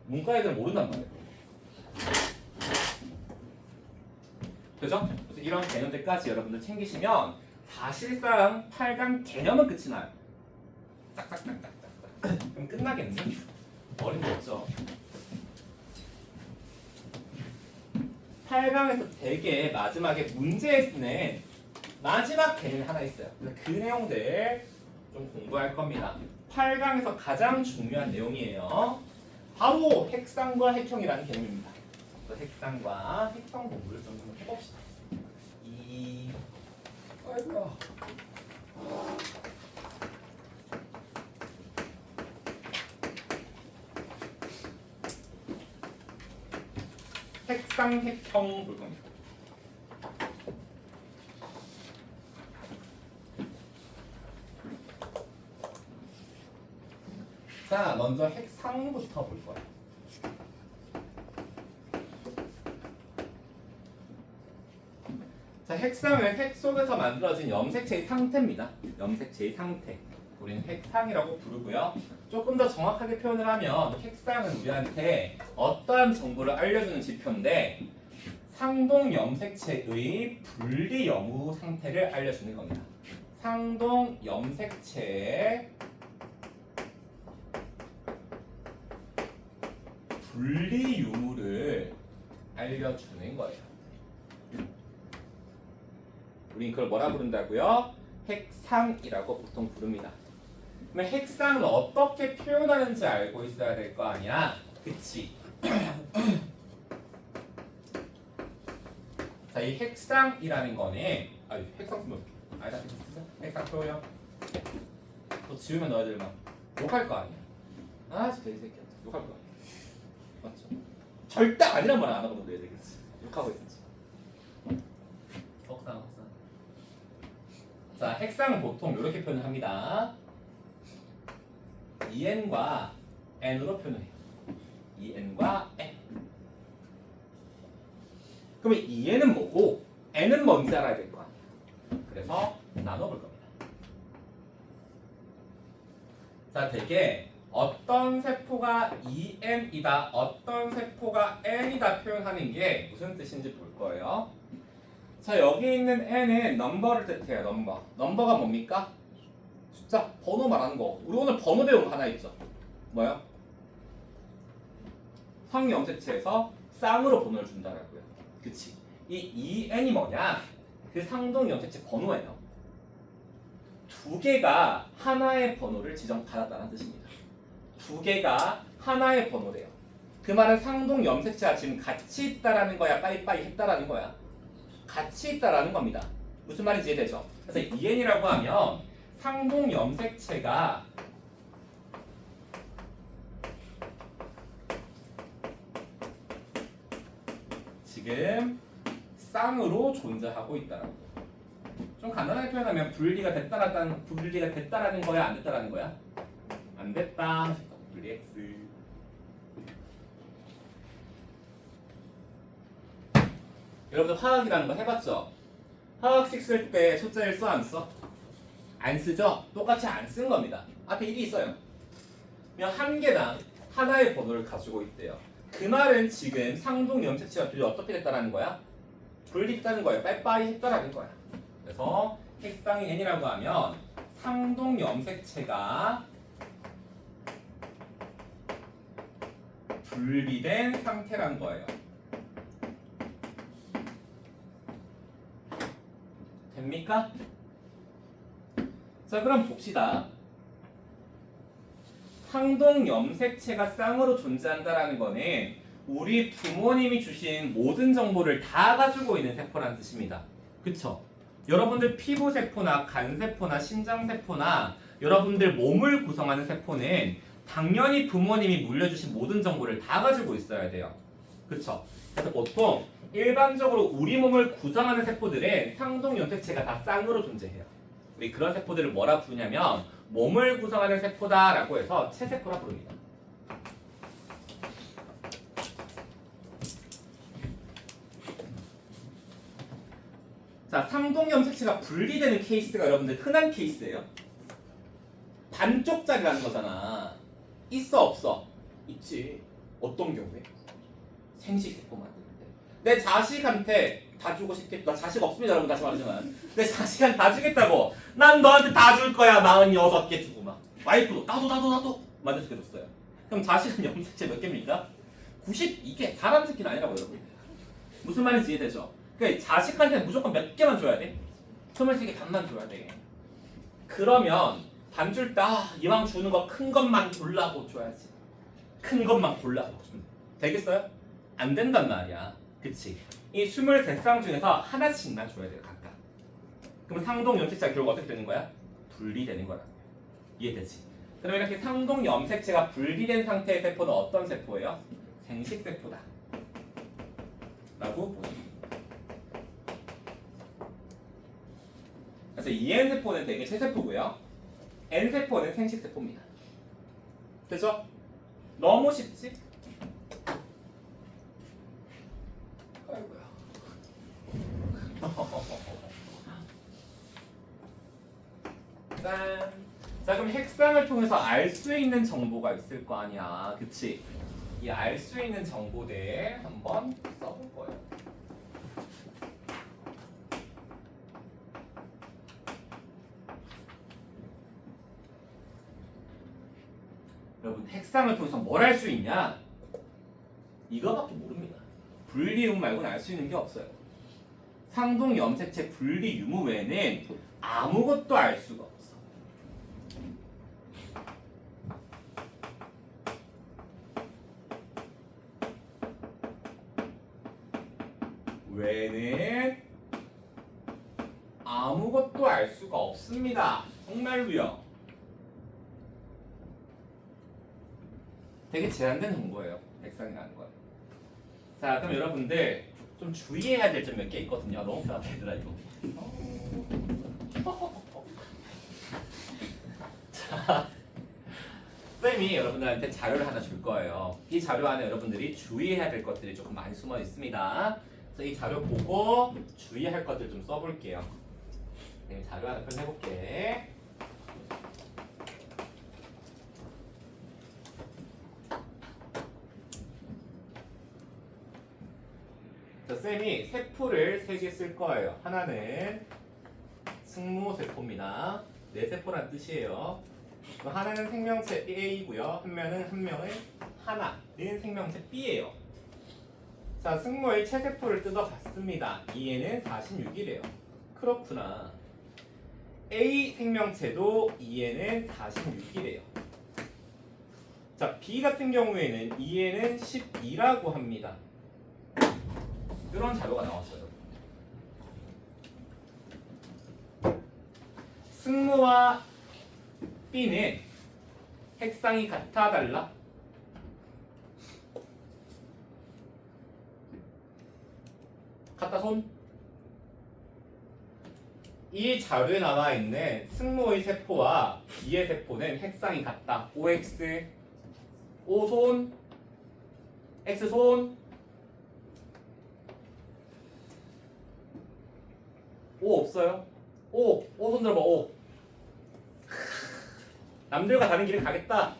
문과 애들은 모른단 말이에요. 그죠? 그래서 이런 개념들까지 여러분들 챙기시면 사실상 8강 개념은 끝이 나요. 짝짝짝짝짝. 그럼 끝나겠네? 어린 거 없죠? 8강에서 되게 마지막에 문제에 쓰는 마지막 개념이 하나 있어요. 그래서 그 내용들 좀 공부할 겁니다. 8강에서 가장 중요한 내용이에요. 바로 핵상과 핵형이라는 개념입니다. 그래서 핵상과 핵형 공부를 좀 한번 해봅시다. 아이고야. 핵상 핵형 볼 겁니다. 자, 먼저 핵상부터 볼 거예요. 자, 핵상은 핵 속에서 만들어진 염색체의 상태입니다. 염색체의 상태. 우리는 핵상이라고 부르고요. 조금 더 정확하게 표현을 하면 핵상은 우리한테 어떠한 정보를 알려주는 지표인데 상동 염색체의 분리 여부 상태를 알려주는 겁니다. 상동 염색체의 분리 유무를 알려주는 거예요. 우린 그걸 뭐라 부른다고요? 핵상이라고 보통 부릅니다. 그러면 핵상은 어떻게 표현하는지 알고 있어야 될 거 아니야? 그치? 자, 이 핵상이라는 거는 핵상 쓰면 아니다. 핵상 표현. 또 지우면 너희들 막 욕할 거 아니야? 아 진짜 이 새끼야. 욕할 거 아니야. 맞죠? 절대 아니란 말 안 하고 너희들 되겠지. 욕하고 있었지. 석상. 자, 핵상은 보통 이렇게 표현을 합니다. EN과 N으로 표현해요. EN과 N. 그러면 EN은 뭐고 N은 뭔지 알아야 될 거 아니야. 그래서 나눠볼 겁니다. 자, 되게 어떤 세포가 EN이다, 어떤 세포가 N이다 표현하는 게 무슨 뜻인지 볼 거예요. 자, 여기 있는 N은 넘버를 뜻해요. 넘버. 넘버가 뭡니까? 숫자, 번호 말하는 거. 우리 오늘 번호 배운 거 하나 있죠. 뭐요? 상염색체에서 쌍으로 번호를 준다라고요. 그치? 이 EN이 뭐냐? 그 상동염색체 번호예요. 두 개가 하나의 번호를 지정받았다는 뜻입니다. 두 개가 하나의 번호래요. 그 말은 상동염색체가 지금 같이 있다라는 거야, 빠이빠이 했다라는 거야? 같이 있다라는 겁니다. 무슨 말인지 이해되죠? 그래서 EN이라고 하면 상동염색체가 지금 쌍으로 존재하고 있다라고. 좀 간단하게 표현하면 분리가 됐다라는 거야, 안 됐다라는 거야? 안 됐다. 분리 X. 여러분들 화학이라는 거 해봤죠? 화학식 쓸 때 숫자를 써, 안 써? 안 쓰죠? 똑같이 안 쓴 겁니다. 앞에 1이 있어요. 그냥 한 개당 하나의 번호를 가지고 있대요. 그 말은 지금 상동염색체가 둘이 어떻게 됐다라는 거야? 분리했다는 거예요. 빠이빠이 했다라는 거야. 그래서 핵상이 N이라고 하면 상동염색체가 분리된 상태란 거예요. 됩니까? 자, 그럼 봅시다. 상동염색체가 쌍으로 존재한다라는 거는 우리 부모님이 주신 모든 정보를 다 가지고 있는 세포라는 뜻입니다. 그쵸? 여러분들 피부세포나 간세포나 심장세포나 여러분들 몸을 구성하는 세포는 당연히 부모님이 물려주신 모든 정보를 다 가지고 있어야 돼요. 그쵸? 그래서 보통 일반적으로 우리 몸을 구성하는 세포들은 상동염색체가 다 쌍으로 존재해요. 우리 그런 세포들을 뭐라 부르냐면 몸을 구성하는 세포다라고 해서 체세포라 부릅니다. 자, 상동염색체가 분리되는 케이스가 여러분들 흔한 케이스예요. 반쪽짜리라는 거잖아. 있어 없어? 있지. 어떤 경우에? 생식세포 만드는데 내 자식한테 다 주고 싶겠다. 자식 없습니다 여러분. 다시 말하지만 내 자식한테 다 주겠다고 난 너한테 다 줄 거야. 46개 주고 막 와이프도 나도 만들어서 줬어요. 그럼 자식은 염색체 몇 개입니까? 92개. 사람 새끼는 아니라고 여러분. 무슨 말인지 이해되죠? 그러니까 자식한테 무조건 몇 개만 줘야 돼. 23개 반만 줘야 돼. 그러면 반 줄 때 이왕 주는 거 큰 것만 골라고 줘야지. 큰 것만 골라고 주면 되겠어요? 안 된단 말이야. 그치? 이 23쌍 중에서 하나씩만 줘야 돼요. 각각. 그럼 상동염색체가 결국 어떻게 되는 거야? 분리되는 거라. 이해되지? 그럼 이렇게 상동염색체가 분리된 상태의 세포는 어떤 세포예요? 생식세포다 라고 보십니다. 그래서 EN세포는 되게 체세포고요. N세포는 생식세포입니다. 되죠? 너무 쉽지? 아이고야. 짠. 자, 그럼 핵상을 통해서 알 수 있는 정보가 있을 거 아니야. 그치? 이 알 수 있는 정보들 한번 써볼 거예요. 여러분, 핵상을 통해서 뭘 알 수 있냐? 이거밖에 모릅니다. 분리 유무 말고는 알 수 있는 게 없어요. 상동염색체 분리 유무 외에는 아무것도 알 수가 없어. 외에는 아무것도 알 수가 없습니다. 정말로요. 되게 제한된 정보예요. 핵상이라는 건. 자, 그럼 여러분들 좀 주의해야 될 점 몇 개 있거든요. 너무 편하게 얘들아 이거. 자, 쌤이 여러분들한테 자료를 하나 줄 거예요. 이 자료 안에 여러분들이 주의해야 될 것들이 조금 많이 숨어 있습니다. 그래서 이 자료 보고 주의할 것들 좀 써볼게요. 네, 자료 하나 펼쳐볼게. 쌤이 세포를 3개 쓸 거예요. 하나는 승모세포입니다. 뇌세포란 뜻이에요. 하나는 생명체 A이고요. 한 명은 하나는 생명체 B예요. 자, 승모의 체세포를 뜯어봤습니다. 얘는 46이래요. 그렇구나. A 생명체도 얘는 46이래요. 자, B 같은 경우에는 얘는 12라고 합니다. 이런 자료가 나왔어요. 승모와 B는 핵상이 같아 달라? 같다 손? 이 자료에 나와 있는 승모의 세포와 B의 세포는 핵상이 같다. OX, O손, X손, O 없어요? O손 들어봐. O. 남들과 다른 길을 가겠다.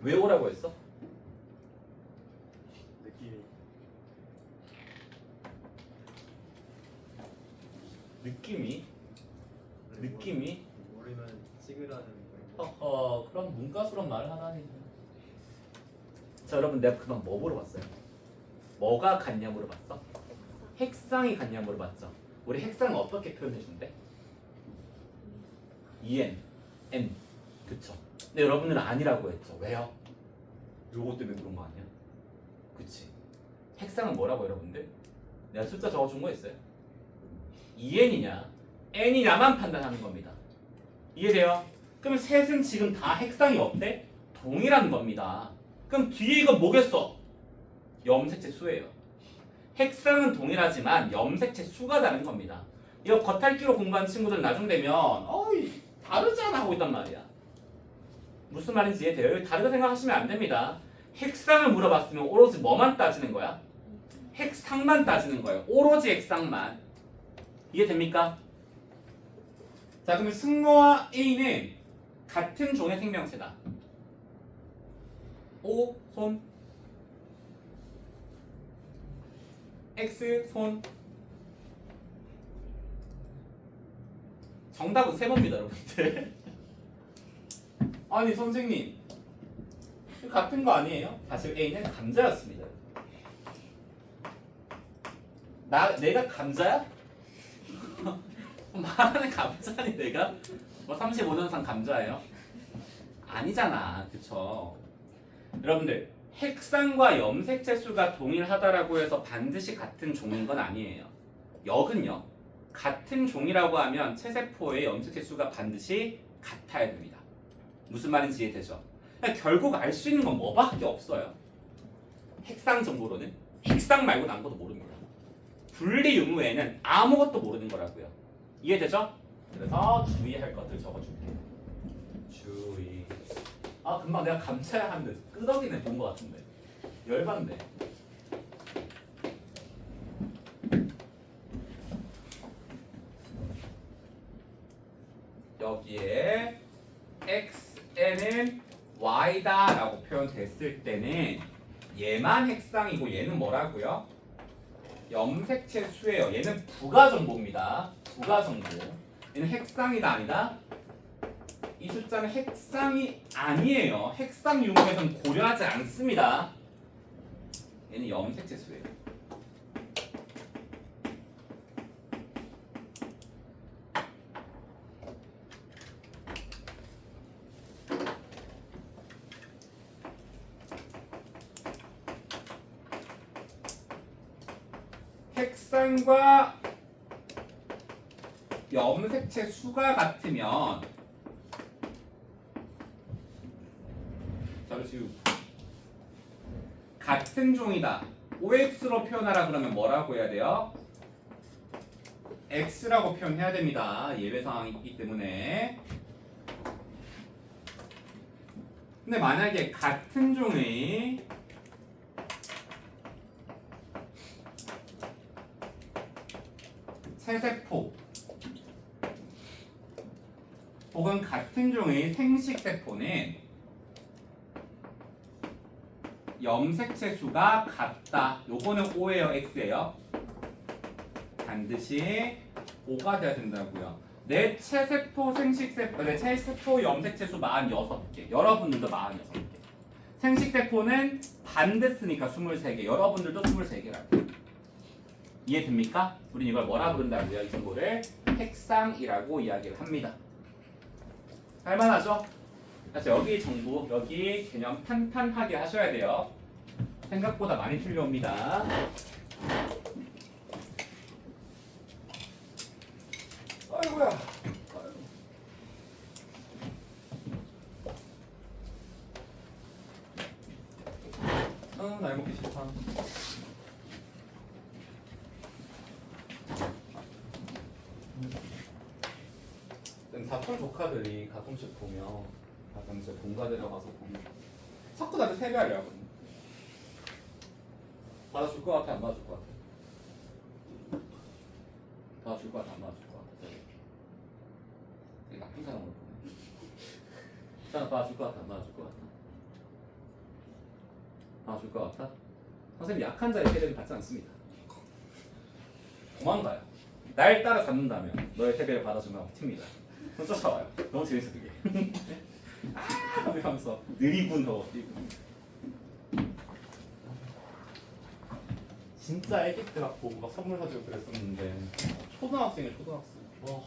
왜 오라고 했어? 느낌이? 모르면 찍으라는 그런 거. 허허, 그럼 문과스러운 말을 하다니. 자, 여러분, 내가 그만 뭐 물어봤어요? 뭐가 같냐 물어봤어? 핵상이 같냐 물어봤죠? 우리 핵상은 어떻게 표현해준대? EN, N, 그쵸? 근데 여러분들은 아니라고 했죠. 왜요? 요거 때문에 그런 거 아니야? 그치? 핵상은 뭐라고 여러분들? 내가 숫자 적어준 거 있어요? EN이냐 N이냐만 판단하는 겁니다. 이해돼요? 그럼 셋은 지금 다 핵상이 어때? 동일한 겁니다. 그럼 뒤에 이거 뭐겠어? 염색체 수예요. 핵상은 동일하지만 염색체 수가 다른 겁니다. 이거 겉핥기로 공부한 친구들 나중 되면 어이 다르잖아 하고 있단 말이야. 무슨 말인지 이해돼요? 다르게 생각하시면 안 됩니다. 핵상을 물어봤으면 오로지 뭐만 따지는 거야? 핵상만 따지는 거예요. 오로지 핵상만. 이해됩니까? 자, 그러면 승모와 A는 같은 종의 생명체다. O, 손, X, 손. 정답은 3번입니다, 여러분들. 아니, 선생님. 같은 거 아니에요? 사실 A는 감자였습니다. 내가 감자야? 말하는 감자니 내가? 뭐 35년산 감자예요? 아니잖아, 그쵸? 여러분들 핵상과 염색체 수가 동일하다라고 해서 반드시 같은 종인 건 아니에요. 역은요, 같은 종이라고 하면 체세포의 염색체 수가 반드시 같아야 됩니다. 무슨 말인지 이해되죠? 결국 알 수 있는 건 뭐밖에 없어요. 핵상 정보로는 핵상 말고는 아무것도 모릅니다. 분리 유무에는 아무것도 모르는 거라고요. 이해되죠? 그래서 주의할 것들 적어줄게요. 주의. 아, 금방 내가 감차야 하는데 끄덕이네 본 것 같은데. 열받네. 여기에 xn은 y다 라고 표현됐을 때는 얘만 핵상이고 얘는 뭐라고요? 염색체 수예요. 얘는 부가정보입니다. 부가정보. 얘는 핵상이다 아니다? 이 숫자는 핵상이 아니에요. 핵상 유무에서는 고려하지 않습니다. 얘는 염색체 수예요. 핵상과 염색체 수가 같으면 잠시 같은 종이다. OX로 표현하라 그러면 뭐라고 해야 돼요? X라고 표현해야 됩니다. 예외 상황이 있기 때문에. 근데 만약에 같은 종의 체세포 혹은 같은 종의 생식세포는 염색체 수가 같다. 요거는 O예요, X예요? 반드시 O가 돼야 된다고요. 내 체세포 생식세포, 내 체세포 염색체 수 46개. 여러분들도 46개. 생식세포는 반 됐으니까 23개. 여러분들도 23개라고. 이해됩니까? 우린 이걸 뭐라 부른다고요? 이 정보를 핵상이라고 이야기를 합니다. 할만하죠? 그래서 여기 정보, 여기 개념 탄탄하게 하셔야 돼요. 생각보다 많이 틀려옵니다. 아이고야. 날 먹기 싫다. 사촌 조카들이 가끔씩 보면 가끔씩 본가 데려가서 보면 자꾸 나한테 세배하려 하거든. 받아줄 것 같아? 안 받아줄 것 같아? 받아줄 것 같아? 안 받아줄 것 같아? 되게 나쁜 사람으로 보네. 일단 받아줄 것 같아? 안 받아줄 것 같아? 받아줄 것 같아? 선생님 약한 자의 세배를 받지 않습니다. 도망가요. 날 따라잡는다면 너의 세배를 받아주면 튑니다. 그럼 쫓아와요. 너무 재밌어 그게. 아 하면서 느리군 너. 진짜 애기 때 갖고 막 선물 사주고 그랬었는데 초등학생. 와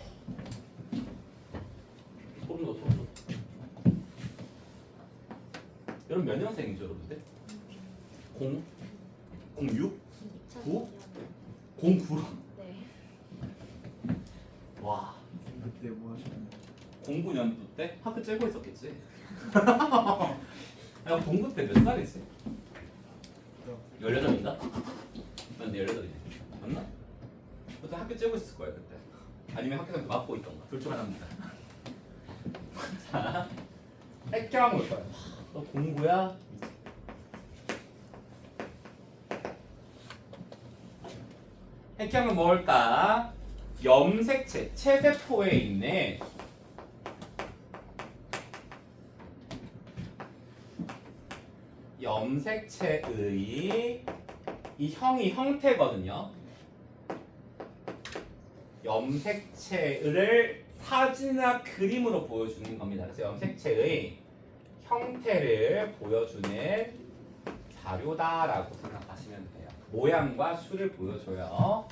소름 돋아. 여러분 몇 년생이죠 여러분들? 06? 9? 09로. 네. 와. 그때 뭐 하셨나요? 09년도 때 학교 째고 있었겠지. 야, 09 때 몇 살이지? 18인가? 맞네, 18이네. 맞나? 그때 학교 째고 있을 거야 그때. 아니면 학교에서 맞고 있던가. 둘 중 하나입니다. 자, 핵경 올 거야. 너 09야? 핵경은 뭘까? 염색체, 체세포에 있는 염색체의 이 형이 형태거든요. 염색체를 사진이나 그림으로 보여주는 겁니다. 그래서 염색체의 형태를 보여주는 자료다라고 생각하시면 돼요. 모양과 수를 보여줘요.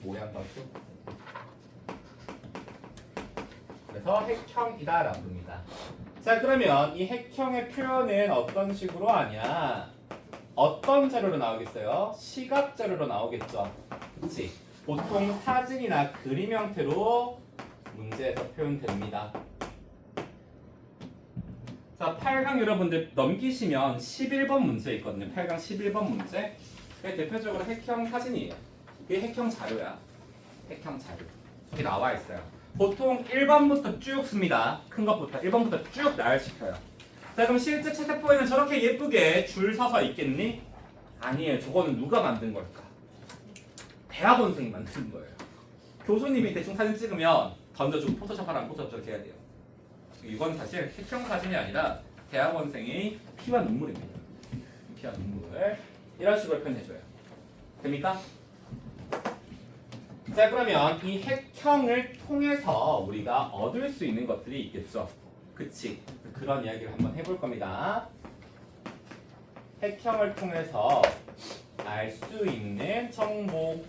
모양과 수. 그래서 핵형이다라고 합니다. 자 그러면 이 핵형의 표현은 어떤 식으로 하냐? 어떤 자료로 나오겠어요? 시각 자료로 나오겠죠. 그렇지? 보통 사진이나 그림 형태로 문제에서 표현됩니다. 자 8강 여러분들 넘기시면 11번 문제 있거든요. 8강 11번 문제. 그게 대표적으로 핵형 사진이에요. 이게 핵형 자료야. 핵형 자료. 여기 나와 있어요. 보통 1번부터 쭉 씁니다. 큰 것부터 1번부터 쭉 나열시켜요. 자 그럼 실제 체세포에는 저렇게 예쁘게 줄 서서 있겠니? 아니에요. 저거는 누가 만든 걸까? 대학원생이 만든 거예요. 교수님이 대충 사진 찍으면 던져주고 포토샵하라면 포토샵 저렇게 해야 돼요. 이건 사실 핵형 사진이 아니라 대학원생의 피와 눈물입니다. 피와 눈물. 이런 식으로 표현해줘요. 됩니까? 자 그러면 이 핵형을 통해서 우리가 얻을 수 있는 것들이 있겠죠. 그치? 그런 이야기를 한번 해볼 겁니다. 핵형을 통해서 알 수 있는 정보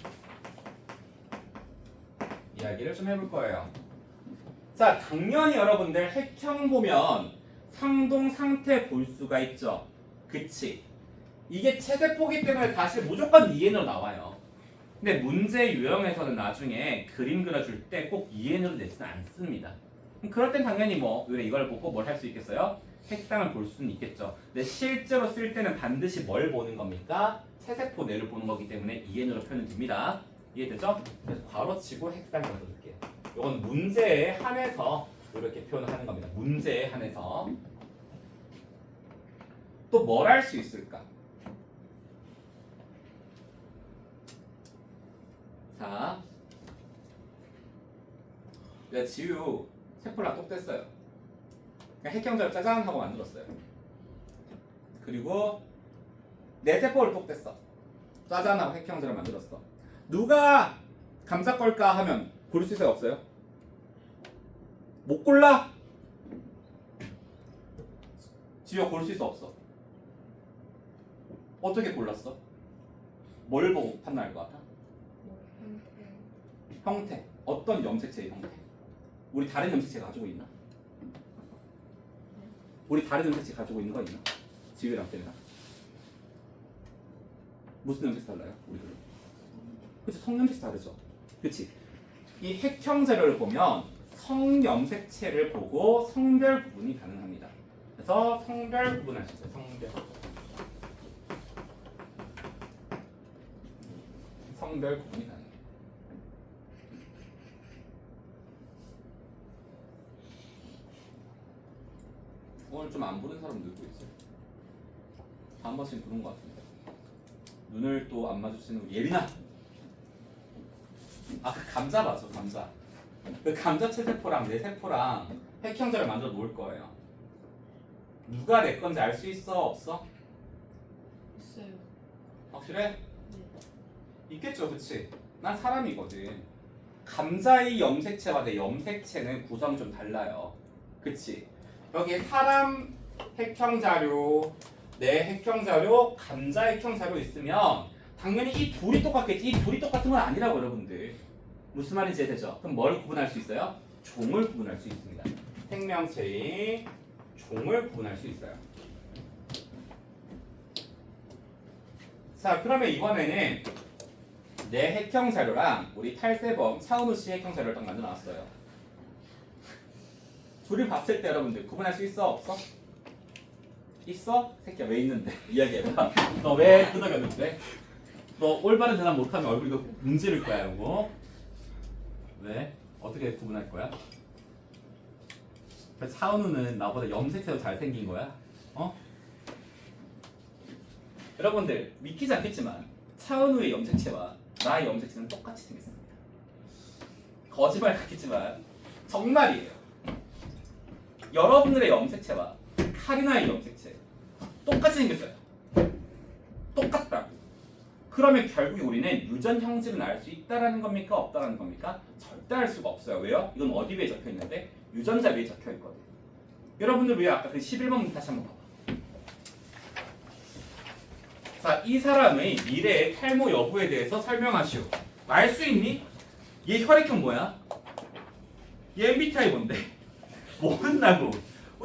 이야기를 좀 해볼 거예요. 자 당연히 여러분들 핵형 보면 상동 상태 볼 수가 있죠. 그치? 이게 체세포기 때문에 사실 무조건 EN으로 나와요. 근데 문제 유형에서는 나중에 그림 그려줄 때 꼭 EN으로 내지는 않습니다. 그럴 땐 당연히 뭐 이걸 보고 뭘 할 수 있겠어요? 색상을 볼 수는 있겠죠. 근데 실제로 쓸 때는 반드시 뭘 보는 겁니까? 체세포 뇌를 보는 거기 때문에 EN으로 표현이 됩니다. 이해되죠? 그래서 괄호치고 핵상을 써줄게요. 이건 문제에 한해서 이렇게 표현을 하는 겁니다. 문제에 한해서. 또 뭘 할 수 있을까? 자, 내가 지우 세포랑 똑 뗐어요. 그냥 핵형자를 짜잔 하고 만들었어요. 그리고 내 세포를 똑댔어. 짜잔하고 핵형제를 만들었어. 누가 감자 걸까 하면 고를 수 있어요, 없어요? 못 골라? 지효 고를 수 있어, 없어? 어떻게 골랐어? 뭘 보고 판단할 것 같아? 뭐 형태. 어떤 염색체의 형태? 우리 다른 염색체 가지고 있나? 우리 다른 염색체 가지고 있는 거 있나? 지효랑 쌤이랑 무슨 염색체 달라요? 우리들은? 그치, 성염색체 다르죠? 그치? 이 핵형 재료를 보면 성염색체를 보고 성별 구분이 가능합니다. 그래서 성별 구분할 수 있어요. 성별 구분이 가능해요. 오늘 좀 안 보는 사람 늘고 있어요. 한 번씩 보는 것 같은데. 눈을 또 안 마주치는 예린아. 아, 그 감자 맞아, 감자. 그 감자채 세포랑 내 세포랑 핵형제를 만들어 놓을 거예요. 누가 내 건지 알 수 있어, 없어? 있어요. 확실해? 네. 있겠죠, 그치? 난 사람이거든. 감자의 염색체와 내 염색체는 구성이 좀 달라요. 그치? 여기 사람 핵형 자료, 내 핵형 자료, 감자 핵형 자료 있으면 당연히 이 둘이 똑같겠지. 이 둘이 똑같은 건 아니라고 여러분들. 무슨 말인지 이해되죠? 그럼 뭘 구분할 수 있어요? 종을 구분할 수 있습니다. 생명체의 종을 구분할 수 있어요. 자, 그러면 이번에는 내 핵형 자료랑 우리 탈세범 차은우 씨 핵형 자료를 딱 만들어 놨어요. 둘이 봤을 때 여러분들 구분할 수 있어? 없어? 있어? 새끼야 왜 있는데? 이야기해봐. 너 왜 끄덕였는데? 너 올바른 대답 못하면 얼굴이 문지를 거야 이거. 왜? 어떻게 구분할 거야? 차은우는 나보다 염색체도 잘생긴 거야? 어? 여러분들 믿기지 않겠지만 차은우의 염색체와 나의 염색체는 똑같이 생겼습니다. 거짓말 같겠지만 정말이에요. 여러분들의 염색체와 카리나의 염색체 똑같이 생겼어요. 똑같다고. 그러면 결국에 우리는 유전 형질은 알 수 있다라는 겁니까? 없다라는 겁니까? 절대 알 수가 없어요. 왜요? 이건 어디 위에 적혀 있는데? 유전자 위에 적혀 있거든. 여러분들 왜 아까 그 11번 다시 한번 봐봐. 자, 이 사람의 미래의 탈모 여부에 대해서 설명하시오. 알 수 있니? 얘 혈액형 뭐야? 얘 MBTI 뭔데? 모른다고.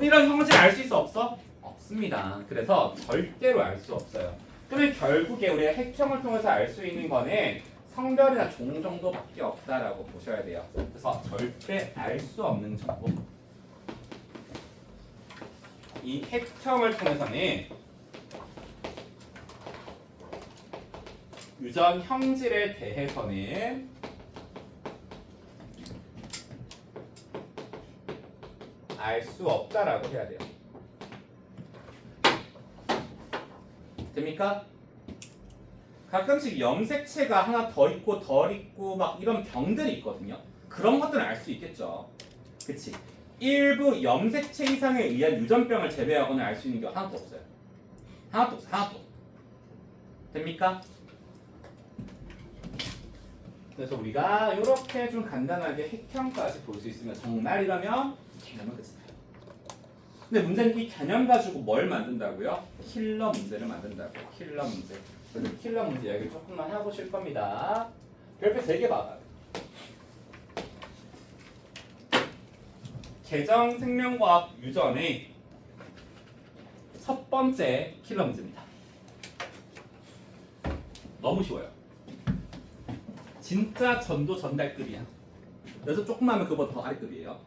이런 형질 알 수 있어 없어? 없습니다. 그래서 절대로 알 수 없어요. 그러면 결국에 우리가 핵형을 통해서 알 수 있는 거는 성별이나 종 정도밖에 없다라고 보셔야 돼요. 그래서 절대 알 수 없는 정보. 이 핵형을 통해서는 유전 형질에 대해서는 알 수 없다라고 해야 돼요. 됩니까? 가끔씩 염색체가 하나 더 있고 덜 있고 막 이런 병들이 있거든요. 그런 것들은 알 수 있겠죠. 그치? 일부 염색체 이상에 의한 유전병을 제외하고는 알 수 있는 게 하나도 없어요. 하나도 없어요. 하나도. 됩니까? 그래서 우리가 이렇게 좀 간단하게 핵형까지 볼 수 있으면 정말이라면 개념은 끝이에요. 근데 문제는 이 개념 가지고 뭘 만든다고요? 킬러 문제를 만든다고. 킬러 문제. 그래서 킬러 문제 이야기를 조금만 해보실 겁니다. 별표 3개 봐봐요. 개정 생명과학 유전의 첫 번째 킬러 문제입니다. 너무 쉬워요. 진짜 전도 전달급이야. 그래서 조금만 하면 그거보다 더 아래급이에요.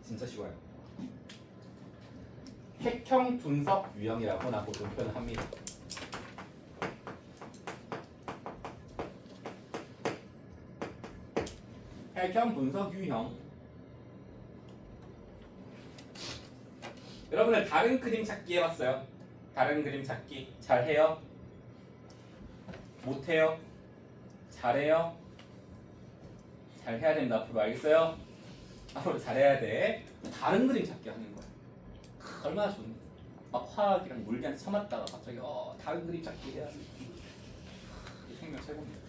진짜 쉬워요. 핵형 분석 유형이라고 나 보통 표현합니다. 핵형 분석 유형. 여러분들 다른 그림 찾기 해봤어요? 다른 그림 찾기 잘해요? 못해요? 잘해요? 잘해야 된다. 앞으로 알겠어요? 앞으로 잘해야 돼. 다른 그림 찾기 하는 거야. 얼마나 좋은데? 막 화학이랑 물리한테 쳐맞다가 갑자기 다른 그림 잡기 해야지. 이 생명 최고입니다.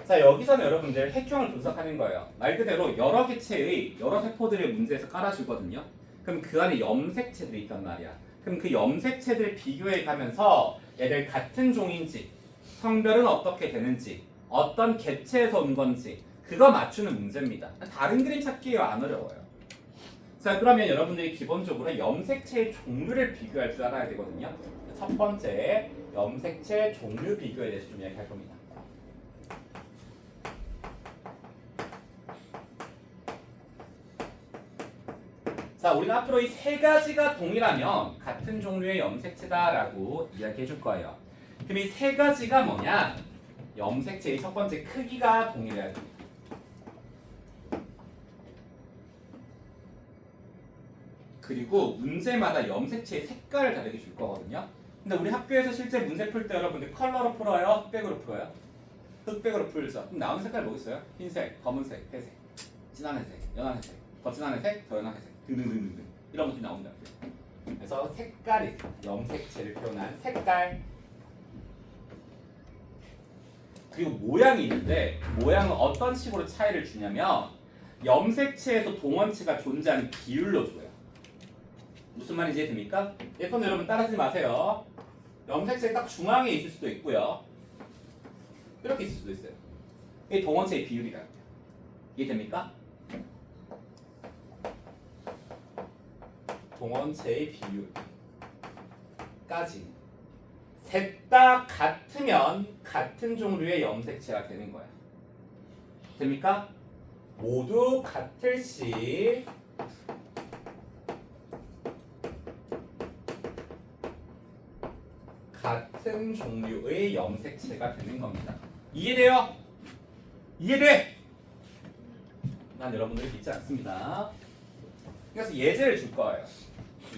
자, 여기서는 여러분들 핵형을 분석하는 거예요. 말 그대로 여러 개체의 여러 세포들을 문제에서 깔아주거든요. 그럼 그 안에 염색체들이 있단 말이야. 그럼 그 염색체들 비교해 가면서 얘들 같은 종인지, 성별은 어떻게 되는지, 어떤 개체에서 온 건지 그거 맞추는 문제입니다. 다른 그림 찾기예요. 안 어려워요. 자, 그러면 여러분들이 기본적으로 염색체의 종류를 비교할 줄 알아야 되거든요. 첫 번째, 염색체 종류 비교에 대해서 좀 이야기할 겁니다. 자, 우리는 앞으로 이 세 가지가 동일하면 같은 종류의 염색체다라고 이야기해 줄 거예요. 그럼 이 세 가지가 뭐냐? 염색체의 첫 번째 크기가 동일해야 됩니다. 그리고 문제마다 염색체의 색깔을 다르게 줄 거거든요. 근데 우리 학교에서 실제 문제 풀 때 여러분들 컬러로 풀어요? 흑백으로 풀어요? 흑백으로 풀죠. 그럼 나오는 색깔 뭐겠어요? 흰색, 검은색, 회색, 진한 회색, 연한 회색, 더 진한 회색, 더 연한 회색 등등등등 이런 것들이 나온다. 그래서 색깔이 있어요. 염색체를 표현한 색깔. 그리고 모양이 있는데 모양은 어떤 식으로 차이를 주냐면 염색체에서 동원체가 존재하는 비율로 줘요. 무슨 말인지 이해됩니까? 예컨대 여러분 따라하지 마세요. 염색체 딱 중앙에 있을 수도 있고요. 이렇게 있을 수도 있어요. 이게 동원체의 비율이라는 거예요. 이해됩니까? 동원체의 비율까지 셋 다 같으면 같은 종류의 염색체가 되는 거야. 됩니까? 모두 같을 시 같은 종류의 염색체가 되는 겁니다. 이해돼요? 이해돼? 난 여러분들을 믿지 않습니다. 그래서 예제를 줄 거예요.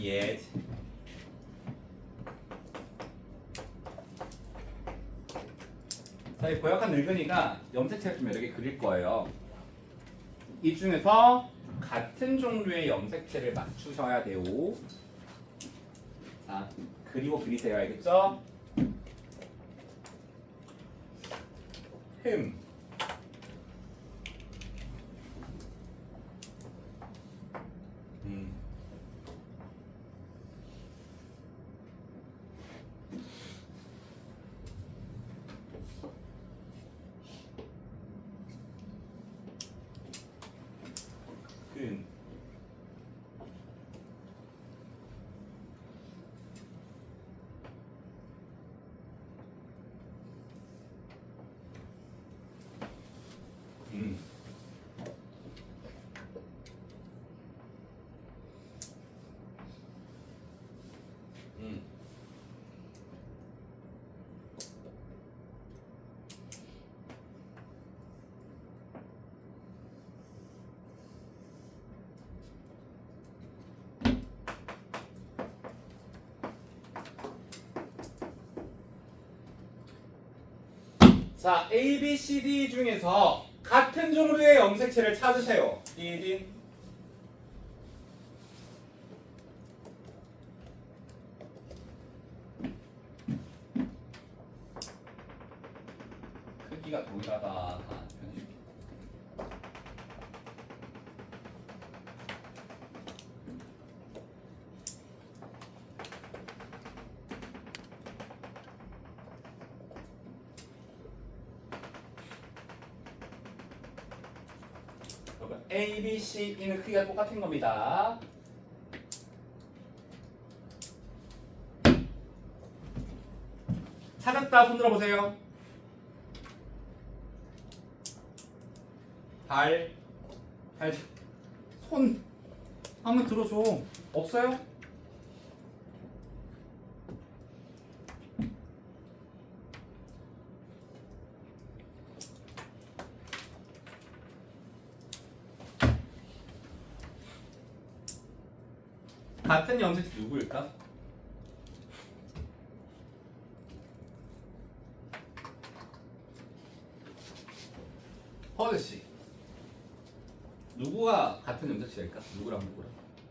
예제. 자, 이 고약한 늙은이가 염색체를 좀 여러 개 그릴 거예요. 이 중에서 같은 종류의 염색체를 맞추셔야 돼요. 자, 그리고 그리세요. 알겠죠? 흠. 흠. 자, A, B, C, D 중에서 같은 종류의 염색체를 찾으세요. D, D. 크기가 동일하다. A, B, C, E는 크기가 똑같은 겁니다. 찾았다. 손 들어보세요. 발, 손 한번 들어줘. 없어요? 같은 염색체 누구일까? 허드 씨. 누구가 같은 염색체일까? 누구랑 누구랑?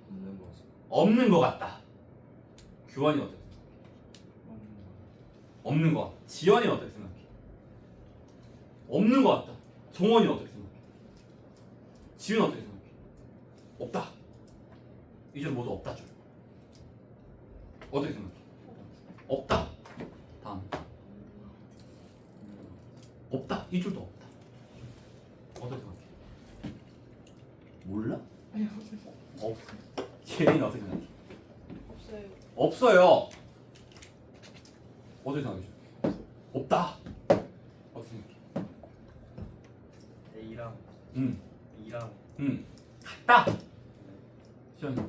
없는 것 같습니다. 없는 것 같다. 교환이 어떻게 생각해? 없는 것 같아. 지연이는 어떻게 생각해? 없는 것 같다. 정원이는 어떻게 생각해? 지윤 어떻게 생각해? 없다. 이제 모두 없다 줄. 어떻게 생각해? 없다. 다음. 없다. 이 줄도 없다. 어떻게 생각해? 몰라? 아니요. 없어. 예린이 어떻게 생각해? 없어요. 없어요. 어떻게 생각해? 없다. 어떻게 생각해? A랑 응. B랑 응. 같다. 시원해.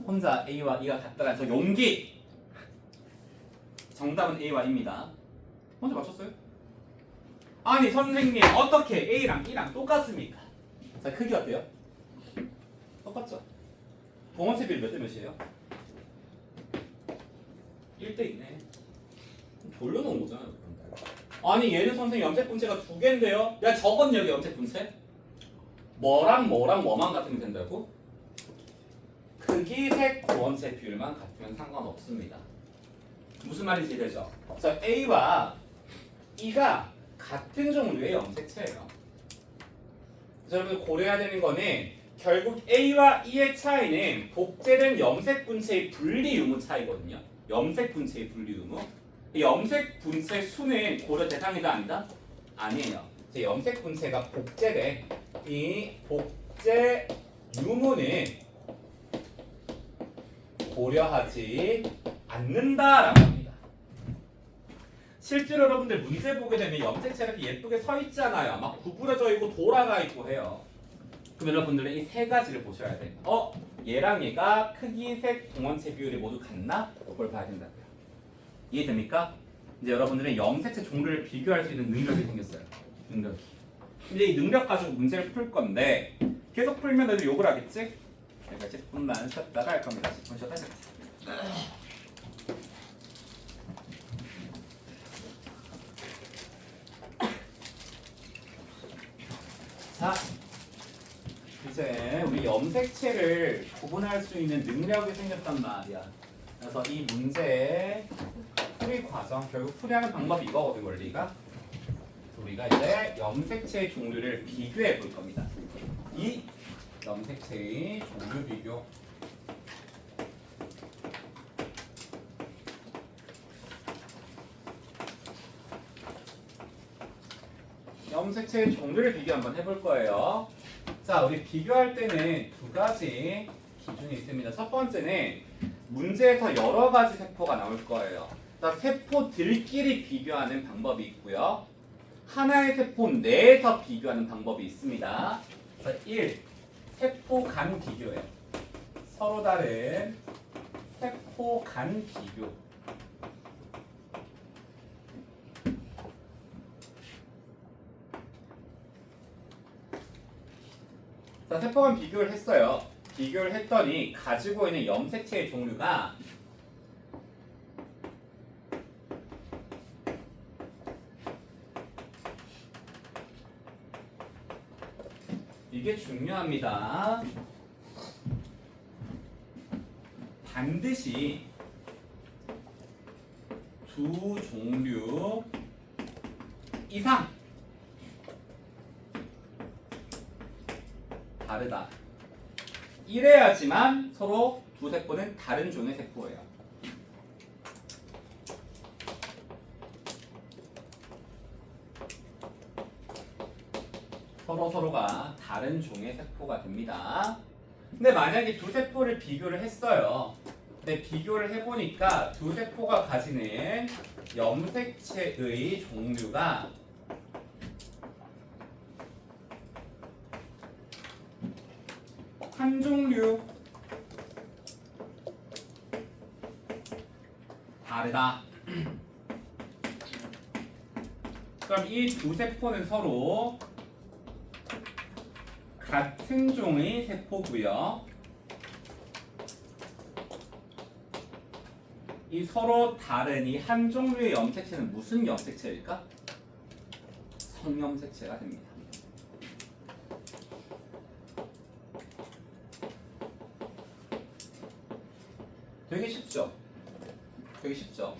혼자 A와 E가 같다라는 저 용기. 정답은 A와 E입니다. 혼자 맞췄어요? 아니 선생님 어떻게 A랑 E랑 똑같습니까? 자 크기 어때요? 똑같죠? 동원체 비율 몇 대 몇이에요? 1대2네. 돌려놓은 거잖아요. 아니 얘는 선생님 염색분체가 두 개인데요? 야 저건 여기 염색분체? 뭐랑 뭐랑 뭐만 같으면 된다고? 크기, 색, 도원체 비율만 같으면 상관없습니다. 무슨 말인지 되죠? 자 A와 E가 같은 종류의 염색체예요. 그래서 여러분 고려해야 되는 거는 결국 A와 E의 차이는 복제된 염색분체의 분리 유무 차이거든요. 염색분체의 분리 유무. 염색분체 수는 고려 대상이다 아니다? 아니에요. 이제 염색분체가 복제돼. 이 복제 유무는 고려하지 않는다라고 합니다. 실제로 여러분들 문제 보게 되면 염색체가 이렇게 예쁘게 서 있잖아요. 막 구부러져 있고 돌아가 있고 해요. 그럼 여러분들은 이 세 가지를 보셔야 돼요. 얘랑 얘가 크기, 색, 동원체 비율이 모두 같나? 그걸 봐야 된다고요. 이해됩니까? 이제 여러분들은 염색체 종류를 비교할 수 있는 능력이 생겼어요. 능력이. 이제 이 능력 가지고 문제를 풀 건데 계속 풀면 애들 욕을 하겠지? 제가 10분만 쉬었다가 할 겁니다. 10분 쉬었다 하겠지. 자, 이제 우리 염색체를 구분할 수 있는 능력이 생겼단 말이야. 그래서 이 문제의 풀이 과정, 결국 풀이하는 방법이 이거거든, 원리가. 우리가 이제 염색체의 종류를 비교해 볼 겁니다. 이 염색체의 종류 비교. 염색체의 종류를 비교 한번 해볼 거예요. 자, 우리 비교할 때는 두 가지 기준이 있습니다. 첫 번째는 문제에서 여러 가지 세포가 나올 거예요. 자, 세포들끼리 비교하는 방법이 있고요. 하나의 세포 내에서 비교하는 방법이 있습니다. 자, 1. 세포 간 비교예요. 서로 다른 세포 간 비교. 자, 세포 간 비교를 했어요. 비교를 했더니 가지고 있는 염색체의 종류가 이게 중요합니다. 반드시 두 종류 이상 다르다. 이래야지만 서로 두 세포는 다른 종의 세포예요. 서로가 다른 종의 세포가 됩니다. 근데 만약에 두 세포를 비교를 했어요. 근데 비교를 해보니까 두 세포가 가지는 염색체의 종류가 한 종류 다르다. 그럼 이 두 세포는 서로 같은 종의 세포고요. 이 서로 다른 이 한 종류의 염색체는 무슨 염색체일까? 성염색체가 됩니다. 되게 쉽죠? 되게 쉽죠?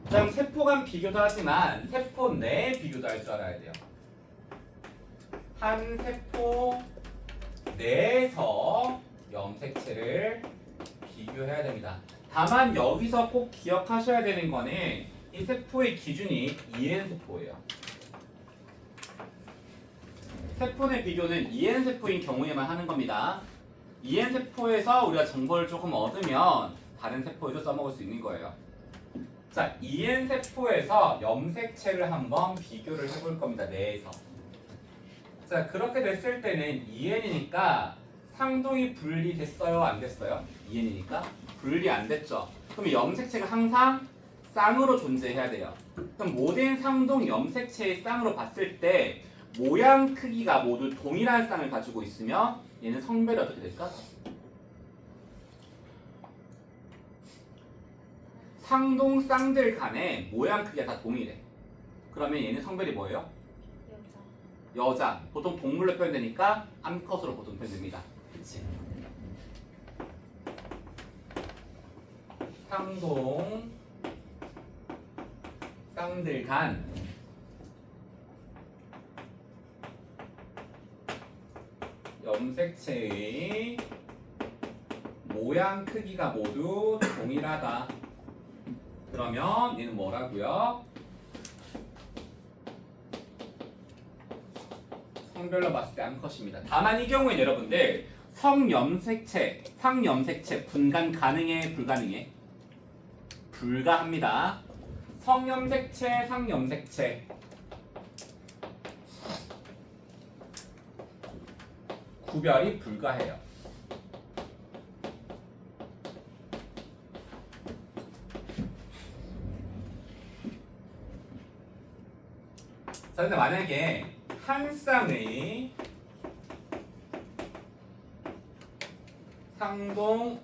자, 그럼 세포 간 비교도 하지만 세포 내 비교도 할 줄 알아야 돼요. 한 세포 내에서 염색체를 비교해야 됩니다. 다만 여기서 꼭 기억하셔야 되는 거는 이 세포의 기준이 EN 세포예요. 세포 내 비교는 EN 세포인 경우에만 하는 겁니다. EN 세포에서 우리가 정보를 조금 얻으면 다른 세포에도 써먹을 수 있는 거예요. 자, EN 세포에서 염색체를 한번 비교를 해볼 겁니다. 내에서. 자, 그렇게 됐을 때는 EN이니까 상동이 분리됐어요? 안 됐어요? EN이니까 분리 안 됐죠. 그럼 염색체가 항상 쌍으로 존재해야 돼요. 그럼 모든 상동 염색체의 쌍으로 봤을 때 모양 크기가 모두 동일한 쌍을 가지고 있으면 얘는 성별이 어떻게 될까? 상동 쌍들 간에 모양 크기가 다 동일해. 그러면 얘는 성별이 뭐예요? 여자. 보통 동물로 표현되니까 암컷으로 보통 표현됩니다. 그치? 상동 쌍들 간 염색체의 모양 크기가 모두 동일하다. 그러면 얘는 뭐라고요? 성별로 봤을 때 암컷입니다. 다만 이 경우에 여러분들 성염색체, 상염색체 분간 가능해? 불가능해? 불가합니다. 성염색체, 상염색체 구별이 불가해요. 자, 근데 만약에 한 쌍의 상동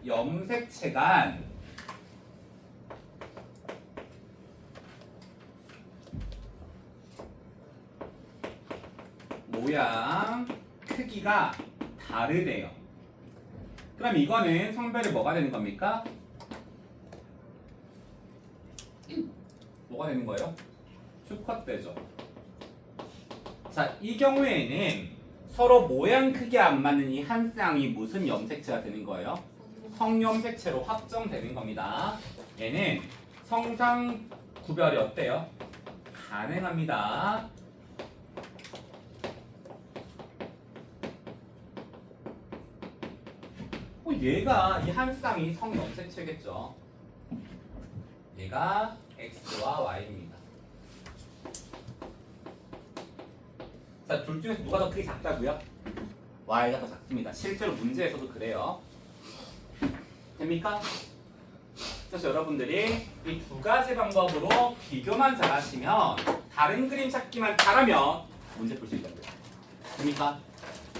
염색체 간 모양 크기가 다르대요. 그럼 이거는 성별이 뭐가 되는 겁니까? 뭐가 되는 거예요? 수컷되죠. 자, 이 경우에는 서로 모양 크기 안 맞는 이 한 쌍이 무슨 염색체가 되는 거예요? 성염색체로 확정되는 겁니다. 얘는 성상 구별이 어때요? 가능합니다. 얘가 이 한 쌍이 성염색체겠죠. 얘가 X와 Y입니다. 자, 둘 중에서 누가 더 크게 작다고요? Y가 더 작습니다. 실제로 문제에서도 그래요. 됩니까? 그래서 여러분들이 이 두 가지 방법으로 비교만 잘하시면 다른 그림 찾기만 잘하면 문제 풀 수 있다고요. 됩니까?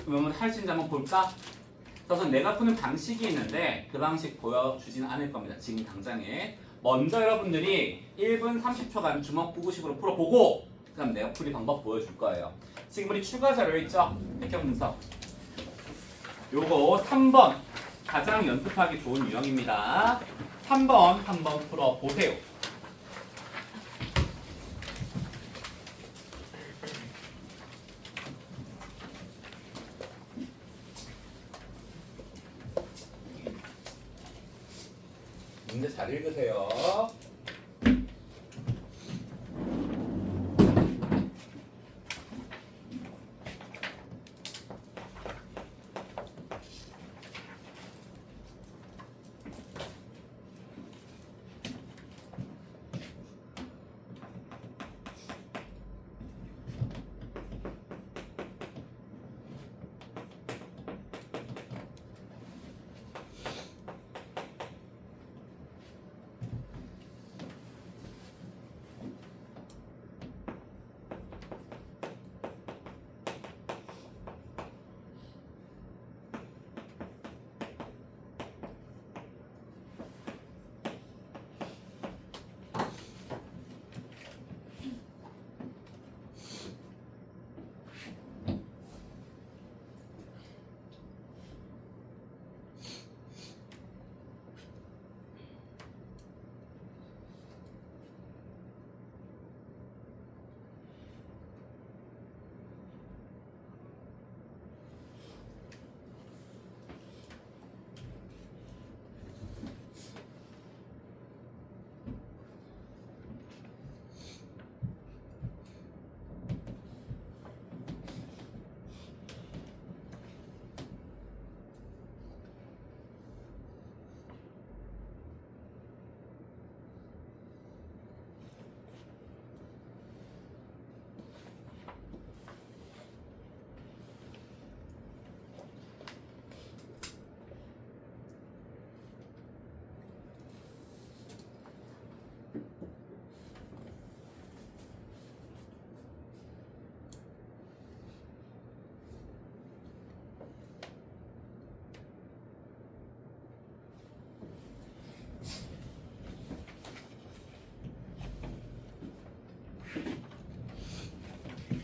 그러면 할 수 있는지 한번 볼까? 그래서 내가 푸는 방식이 있는데 그 방식 보여주지는 않을 겁니다. 지금 당장에. 먼저 여러분들이 1분 30초간 주먹구구식으로 풀어보고 그 다음 내가 풀이 방법 보여줄 거예요. 지금 우리 추가 자료 있죠? 백형 분석. 요거 3번 가장 연습하기 좋은 유형입니다. 3번 한번 풀어보세요. 문제 잘 읽으세요.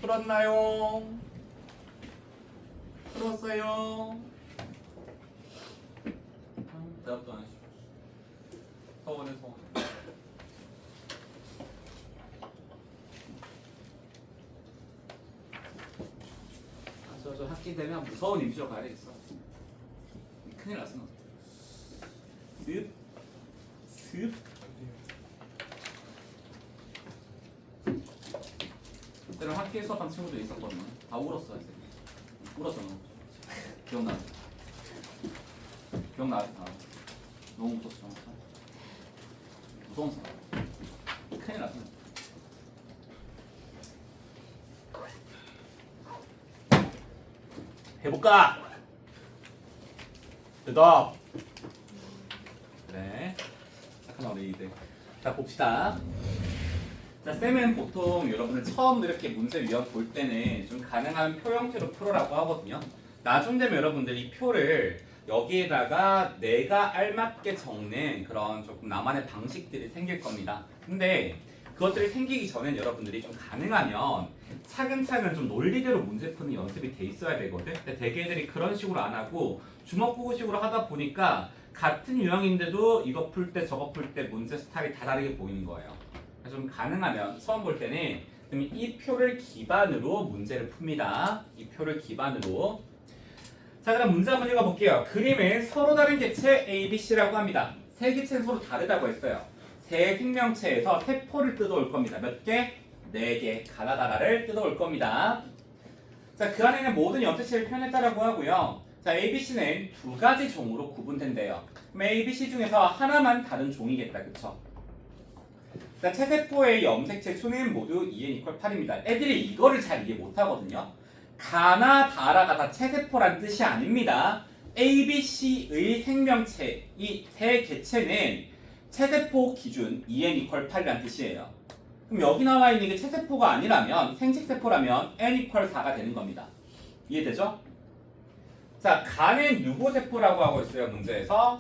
풀었나요? 풀었어요? 대답도 안 해주고 서원해. 저 학기 되면 무서운 임시로 가야 되겠어. 큰일 났어. 습 그때는 학교에 수업한 친구들 있었거든. 다 울었어. 이제. 울었어 너. 기억나지? 기억나지? 다. 너무 무섭죠. 무서운 사람. 큰일 났어. 해볼까? 대답. 그래. 잠깐만 우리 이제 자 봅시다. 자 쌤은 보통 여러분들 처음 이렇게 문제 유형 볼 때는 좀 가능한 표 형태로 풀어라고 하거든요. 나중 되면 여러분들 이 표를 여기에다가 내가 알맞게 적는 그런 조금 나만의 방식들이 생길 겁니다. 근데 그것들이 생기기 전엔 여러분들이 좀 가능하면 차근차근 좀 논리대로 문제 푸는 연습이 돼 있어야 되거든. 근데 대개 애들이 그런 식으로 안 하고 주먹구구식으로 하다 보니까 같은 유형인데도 이거 풀 때 저거 풀 때 문제 스타일이 다 다르게 보이는 거예요. 그래서 좀 가능하면 처음 볼 때는 이 표를 기반으로 문제를 풉니다. 이 표를 기반으로. 자 그럼 문제 한번 읽어볼게요. 그림은 서로 다른 개체 A, B, C라고 합니다. 세 개체는 서로 다르다고 했어요. 세 생명체에서 세포를 뜯어올 겁니다. 몇 개? 4개 가나다라를 뜯어올 겁니다. 자, 그 안에는 모든 염색체를 표현했다라고 하고요. 자, A, B, C는 2가지 종으로 구분된대요. 그럼 A, B, C 중에서 하나만 다른 종이겠다. 그쵸? 자, 체세포의 염색체 수는 모두 2n=8입니다. 애들이 이거를 잘 이해 못하거든요. 가나다라가 다 체세포란 뜻이 아닙니다. A, B, C의 생명체, 이 세 개체는 체세포 기준 2n=8이라는 뜻이에요. 그럼 여기 나와 있는 게 체세포가 아니라면 생식세포라면 n=4가 되는 겁니다. 이해되죠? 자, 간은 유고세포라고 하고 있어요. 문제에서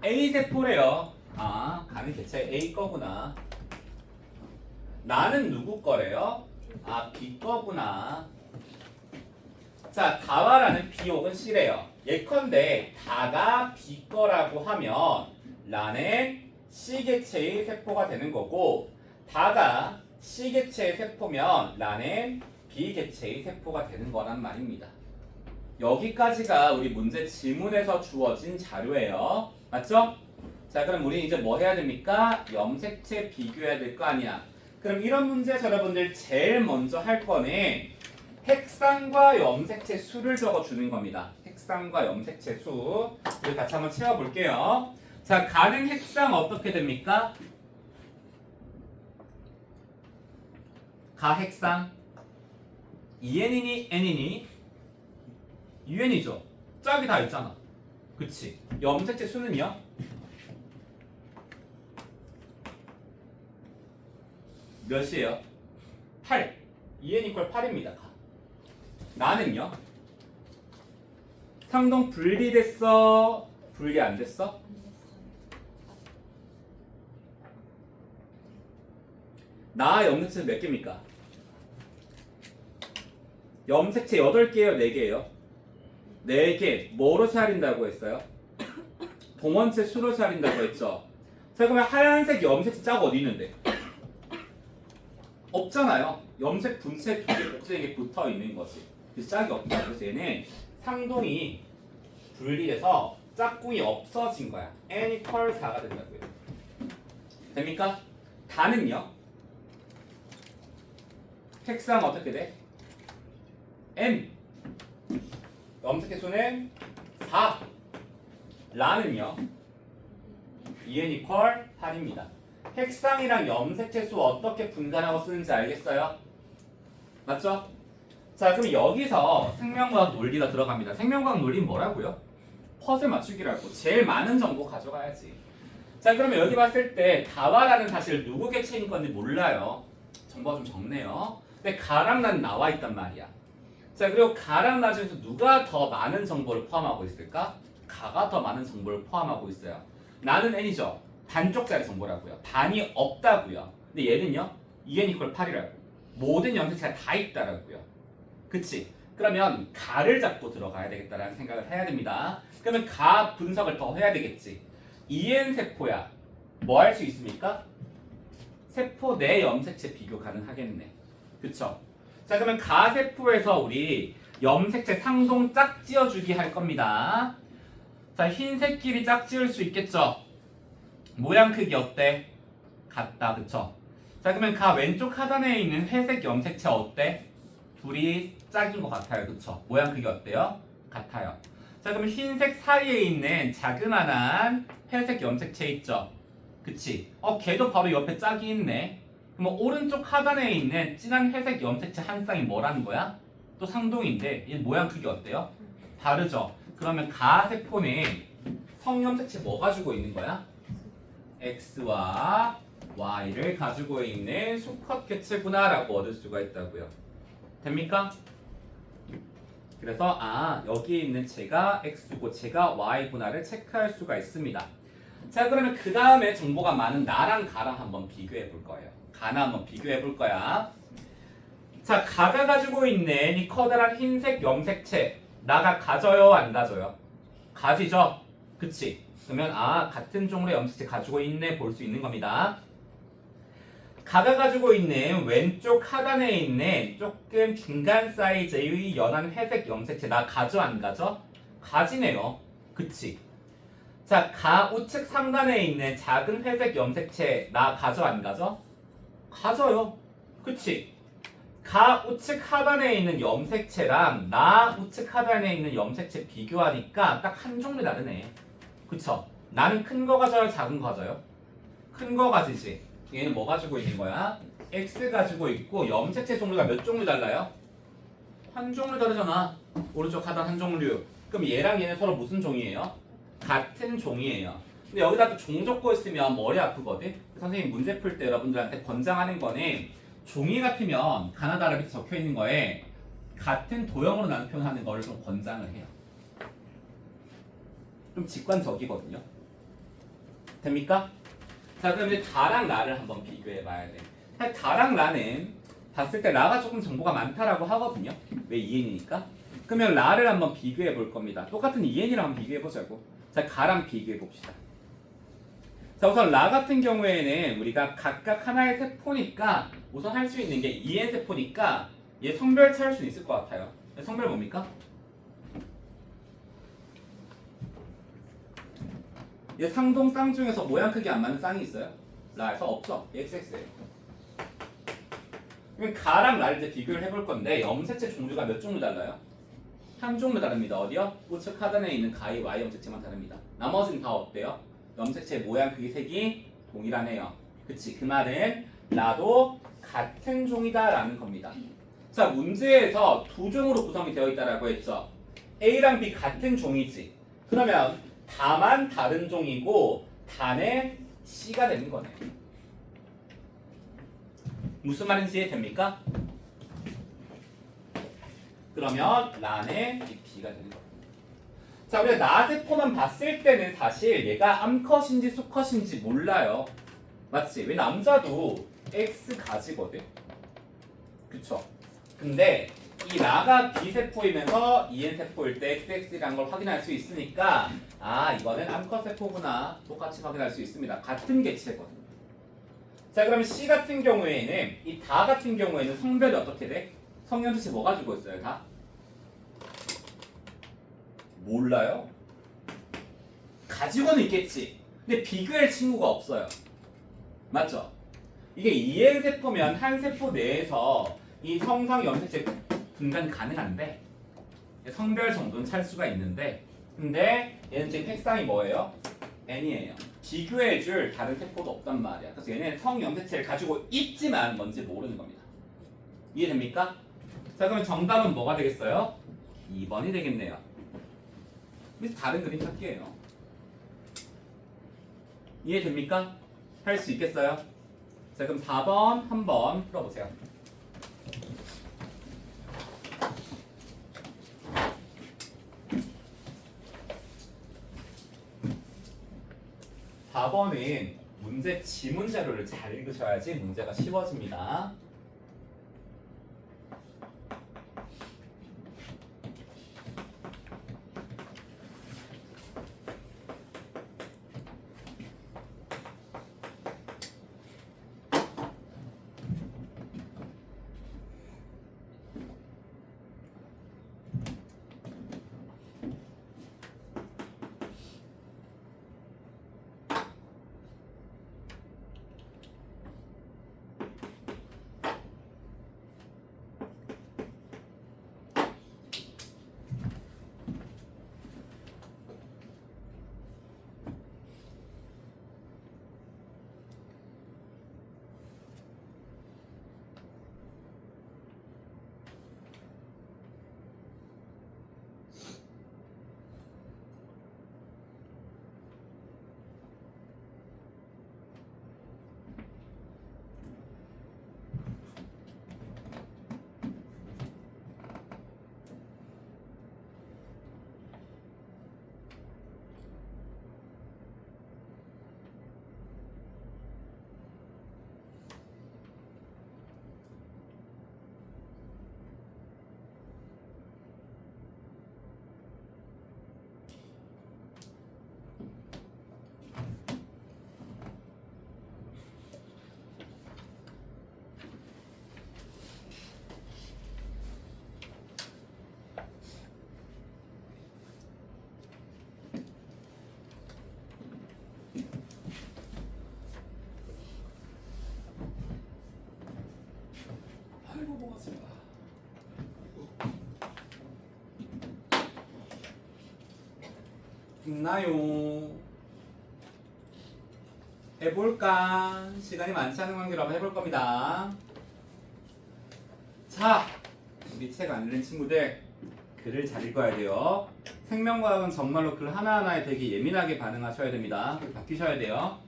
A세포래요. 아, 간은 개체 A 거구나. 나는 누구 거래요? 아, B 거구나. 자, 다와라는 B 혹은 C래요. 예컨대 다가 B 거라고 하면 라는 C개체의 세포가 되는 거고 다가 C개체의 세포면 라는 B개체의 세포가 되는 거란 말입니다. 여기까지가 우리 문제 지문에서 주어진 자료예요. 맞죠? 자 그럼 우리 이제 뭐 해야 됩니까? 염색체 비교해야 될 거 아니야. 그럼 이런 문제에서 여러분들 제일 먼저 할 거는 핵상과 염색체 수를 적어주는 겁니다. 핵상과 염색체 수. 우리 같이 한번 채워볼게요. 자, 가능 핵상 어떻게 됩니까? 가핵상 2n이니 n이니? un이죠. 짝이 다 있잖아. 그치? 염색체 수는요? 몇이에요? 8. 2n=8입니다. 나는요? 상동 분리됐어? 분리 안 됐어? 나 염색체 몇 개입니까? 염색체 8개예요? 4개예요? 4개. 뭐로 세아린다고 했어요? 동원체 수로 세아린다고 했죠? 자 그러면 하얀색 염색체 짝 어디 있는데? 없잖아요. 염색 분체 2개 꼭지에게 붙어 있는 거지. 그래서 짝이 없다. 그래서 얘는 상동이 분리돼서 짝꿍이 없어진 거야. n=4가 된다고요. 됩니까? 다는요? 핵상 어떻게 돼? n 염색체 수는 4 라는요? 2n=8입니다. 핵상이랑 염색체 수 어떻게 분간하고 쓰는지 알겠어요? 맞죠? 자 그럼 여기서 생명과학 논리가 들어갑니다. 생명과학 논리는 뭐라고요? 퍼즐 맞추기라고. 제일 많은 정보 가져가야지. 자 그러면 여기 봤을 때 다와라는 사실 누구 개체인 건지 몰라요. 정보가 좀 적네요. 근데 가랑 난 나와 있단 말이야. 자 그리고 가랑 나 중에서 누가 더 많은 정보를 포함하고 있을까? 가가 더 많은 정보를 포함하고 있어요. 나는 n이죠. 반쪽짜리 정보라고요. 반이 없다고요. 근데 얘는요? 2n=8이라고. 모든 염색체가 다 있다라고요. 그치? 그러면 가를 잡고 들어가야 되겠다라는 생각을 해야 됩니다. 그러면 가 분석을 더 해야 되겠지. EN 세포야. 뭐 할 수 있습니까? 세포 내 염색체 비교 가능하겠네. 그쵸? 자, 그러면 가 세포에서 우리 염색체 상동 짝지어주기 할 겁니다. 자, 흰색끼리 짝지을 수 있겠죠? 모양 크기 어때? 같다. 그쵸? 자, 그러면 가 왼쪽 하단에 있는 회색 염색체 어때? 둘이 짝인 것 같아요. 그쵸? 모양 크기 어때요? 같아요. 자, 그럼 흰색 사이에 있는 자그만한 회색 염색체 있죠? 그치? 걔도 바로 옆에 짝이 있네. 그럼 오른쪽 하단에 있는 진한 회색 염색체 한 쌍이 뭐라는 거야? 또 상동인데 얘 모양 크기 어때요? 다르죠? 그러면 가 세포는 성염색체 뭐 가지고 있는 거야? X와 Y를 가지고 있는 수컷 개체구나라고 얻을 수가 있다고요. 됩니까? 그래서 여기에 있는 제가 X고 제가 Y구나를 체크할 수가 있습니다. 자, 그러면 그 다음에 정보가 많은 나랑 가랑 한번 비교해 볼 거예요. 가나 한번 비교해 볼 거야. 자, 가가 가지고 있는 이 커다란 흰색 염색체 나가 가져요 안 가져요? 가지죠? 그치? 그러면 같은 종류의 염색체 가지고 있네 볼 수 있는 겁니다. 가가 가지고 있는 왼쪽 하단에 있는 조금 중간 사이즈의 연한 회색 염색체 나 가져 안 가져? 가지네요. 그치? 자, 가 우측 상단에 있는 작은 회색 염색체 나 가져 안 가져? 가져요. 그치? 가 우측 하단에 있는 염색체랑 나 우측 하단에 있는 염색체 비교하니까 딱 한 종류 다르네. 그쵸? 나는 큰 거 가져요? 작은 거 가져요? 큰 거 가지지. 얘는 뭐 가지고 있는 거야? X 가지고 있고 염색체 종류가 몇 종류 달라요? 한 종류 다르잖아. 오른쪽 하단 한 종류. 그럼 얘랑 얘는 서로 무슨 종이에요? 같은 종이에요. 근데 여기다 또 종 적고 있으면 머리 아프거든? 선생님 문제 풀 때 여러분들한테 권장하는 거는 종이 같으면 가나다라 밑에 적혀 있는 거에 같은 도형으로 나는 표현하는 거를 좀 권장을 해요. 좀 직관적이거든요. 됩니까? 자, 그럼 이제 다랑 라를 한번 비교해 봐야 돼. 사실 다랑 라는 봤을 때 라가 조금 정보가 많다라고 하거든요. 왜 2n이니까? 그러면 라를 한번 비교해 볼 겁니다. 똑같은 2n이랑 한번 비교해 보자고. 자, 가랑 비교해 봅시다. 자, 우선 라 같은 경우에는 우리가 각각 하나의 세포니까 우선 할 수 있는 게 2n 세포니까 얘 성별 찾을 수 있을 것 같아요. 성별 뭡니까? 얘 상동 쌍 중에서 모양 크기 안 맞는 쌍이 있어요? 라에서 없죠? XX예요. 그럼 가랑 라를 이제 비교를 해볼 건데 염색체 종류가 몇 종류 달라요? 한 종류 다릅니다. 어디요? 우측 하단에 있는 가의 Y 염색체만 다릅니다. 나머지는 다 어때요? 염색체 모양 크기 색이 동일하네요. 그치? 그 말은 라도 같은 종이다라는 겁니다. 자, 문제에서 두 종으로 구성이 되어 있다라고 했죠. A랑 B 같은 종이지. 그러면 다만 다른 종이고 단의 C가 되는 거네. 무슨 말인지 이해됩니까? 그러면 라는 B가 되는 거예요. 자, 우리가 나세포만 봤을 때는 사실 얘가 암컷인지 수컷인지 몰라요. 맞지? 왜 남자도 X 가지거든. 그쵸? 근데 이 라가 B세포이면서 EN세포일 때 XX라는 걸 확인할 수 있으니까 이거는 암컷 세포구나 똑같이 확인할 수 있습니다. 같은 개체거든요. 자, 그럼 C 같은 경우에는 이 다 같은 경우에는 성별이 어떻게 돼? 성염색체 뭐 가지고 있어요? 다? 몰라요? 가지고는 있겠지. 근데 비교할 친구가 없어요. 맞죠? 이게 EN세포면 한 세포 내에서 이 성상 염색체 분간 가능한데 성별 정도는 찰 수가 있는데 근데 얘는 지금 핵상이 뭐예요? N이에요. 비교해줄 다른 세포도 없단 말이야. 그래서 얘는 성염색체를 가지고 있지만 뭔지 모르는 겁니다. 이해됩니까? 자, 그러면 정답은 뭐가 되겠어요? 2번이 되겠네요. 그래서 다른 그림 찾기예요. 이해됩니까? 할 수 있겠어요? 자, 그럼 4번 한번 풀어보세요. (4번은) 문제 지문 자료를 잘 읽으셔야지 문제가 쉬워집니다. 넘어가지 마. 있나요? 해볼까? 시간이 많지 않은 관계로 한번 해볼 겁니다. 자, 우리 책 안 읽는 친구들 글을 잘 읽어야 돼요. 생명과학은 정말로 글 하나하나에 되게 예민하게 반응하셔야 됩니다. 바뀌셔야 돼요.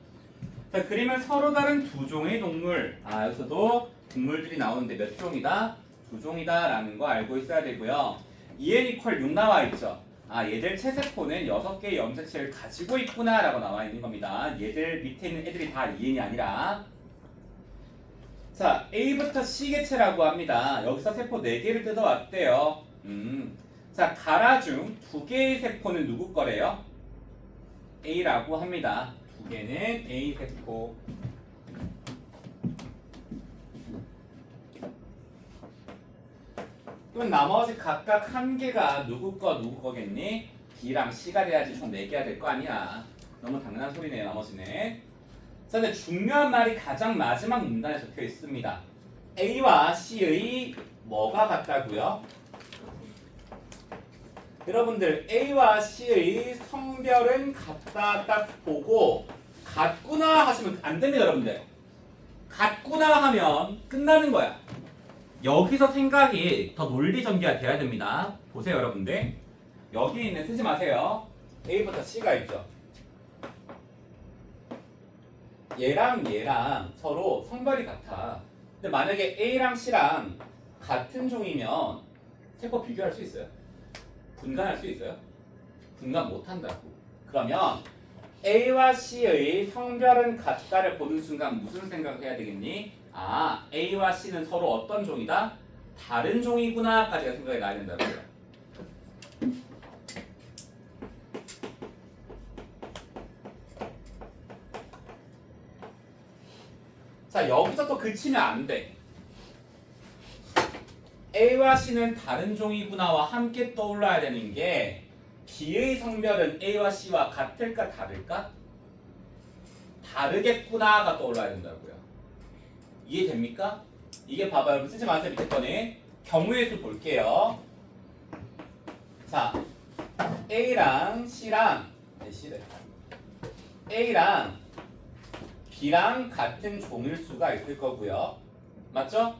자, 그림은 서로 다른 두 종의 동물. 여기서도 동물들이 나오는데 몇 종이다? 두 종이다 라는 거 알고 있어야 되고요. 2n = 6 나와 있죠. 얘들 체세포는 6개의 염색체를 가지고 있구나 라고 나와 있는 겁니다. 얘들 밑에 있는 애들이 다 2n이 아니라. 자, A부터 C 개체라고 합니다. 여기서 세포 4개를 뜯어왔대요. 자, 가라 중 2개의 세포는 누구 거래요? A라고 합니다. 2개는 A 세포. 그럼 나머지 각각 1개가 누구 거겠니? B랑 C가 돼야지 총 4개가 될 거 아니야. 너무 당연한 소리네요, 나머지는. 자, 근데 중요한 말이 가장 마지막 문단에 적혀 있습니다. A와 C의 뭐가 같다고요? 여러분들 A와 C의 성별은 같다 딱 보고 같구나 하시면 안 됩니다, 여러분들. 같구나 하면 끝나는 거야. 여기서 생각이 더 논리 전개가 돼야 됩니다. 보세요, 여러분들. 여기 있는 쓰지 마세요. A부터 C가 있죠. 얘랑 얘랑 서로 성별이 같아. 근데 만약에 A랑 C랑 같은 종이면 세포 비교할 수 있어요? 분간할 수 있어요? 분간 못 한다고. 그러면 A와 C의 성별은 같다를 보는 순간 무슨 생각을 해야 되겠니? A와 C는 서로 어떤 종이다? 다른 종이구나 까지가 생각이 나야 된다고요. 자, 여기서 또 그치면 안 돼. A와 C는 다른 종이구나와 함께 떠올라야 되는 게 B의 성별은 A와 C와 같을까 다를까? 다르겠구나가 떠올라야 된다고요. 이해됩니까? 이게 봐봐요. 여러분 쓰지 마세요. 밑에 거는 경우의 수 볼게요. 자, A랑 C랑 A랑 B랑 같은 종일 수가 있을 거고요. 맞죠?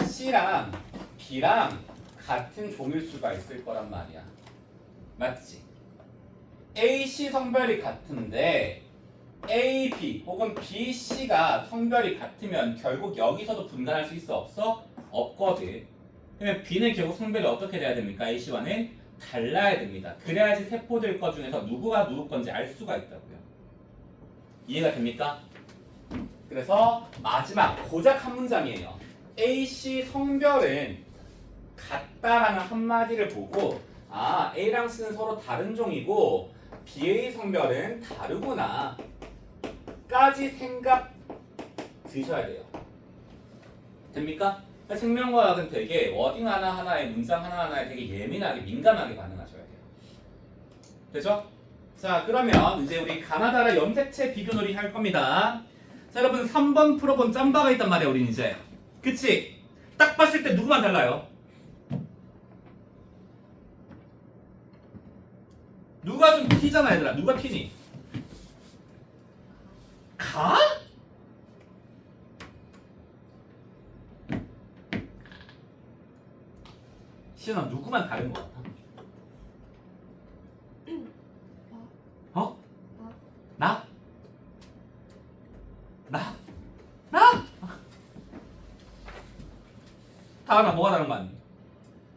C랑 B랑 같은 종일 수가 있을 거란 말이야. 맞지? A, C 성별이 같은데 A, B 혹은 B, C가 성별이 같으면 결국 여기서도 분간할 수 있어? 없어? 없거든. 그러면 B는 결국 성별이 어떻게 돼야 됩니까? A, C와는 달라야 됩니다. 그래야지 세포들 것 중에서 누구가 누구 건지 알 수가 있다고요. 이해가 됩니까? 그래서 마지막 고작 한 문장이에요. A, C 성별은 같다라는 한마디를 보고 A랑 C는 서로 다른 종이고 B의 성별은 다르구나 까지 생각 드셔야 돼요. 됩니까? 생명과학은 되게 워딩 하나하나에 문장 하나하나에 되게 예민하게 민감하게 반응하셔야 돼요. 되죠? 자, 그러면 이제 우리 가나다라 염색체 비교 놀이 할 겁니다. 자, 여러분 3번 풀어본 짬바가 있단 말이에요. 우린 이제 그치? 딱 봤을 때 누구만 달라요? 누가 좀 튀잖아 얘들아. 누가 튀니? 가? 시연아 누구만 다른 것 같아? 어? 나? 나? 나? 다나 뭐가 다른 거 아니?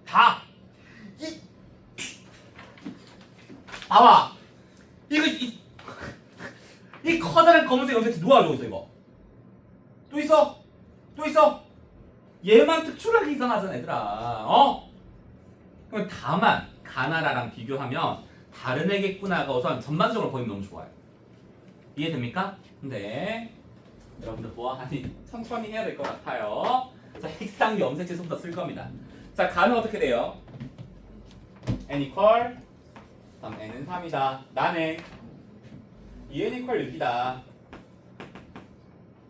다! 봐봐! 이거 이 커다란 검은색 염색체 누가 가져오겠어 이거? 또 있어? 또 있어? 얘만 특출나게 이상하잖아 얘들아. 그럼 다만 가나라랑 비교하면 다른 애겠구나가 우선 전반적으로 보이면 너무 좋아요. 이해됩니까? 근데 여러분들 보아하니 천천히 해야 될 것 같아요. 자, 핵상 염색체부터 쓸 겁니다. 자, 가는 어떻게 돼요? n equal 다음 n은 3이다. 나는 2n equal 6이다.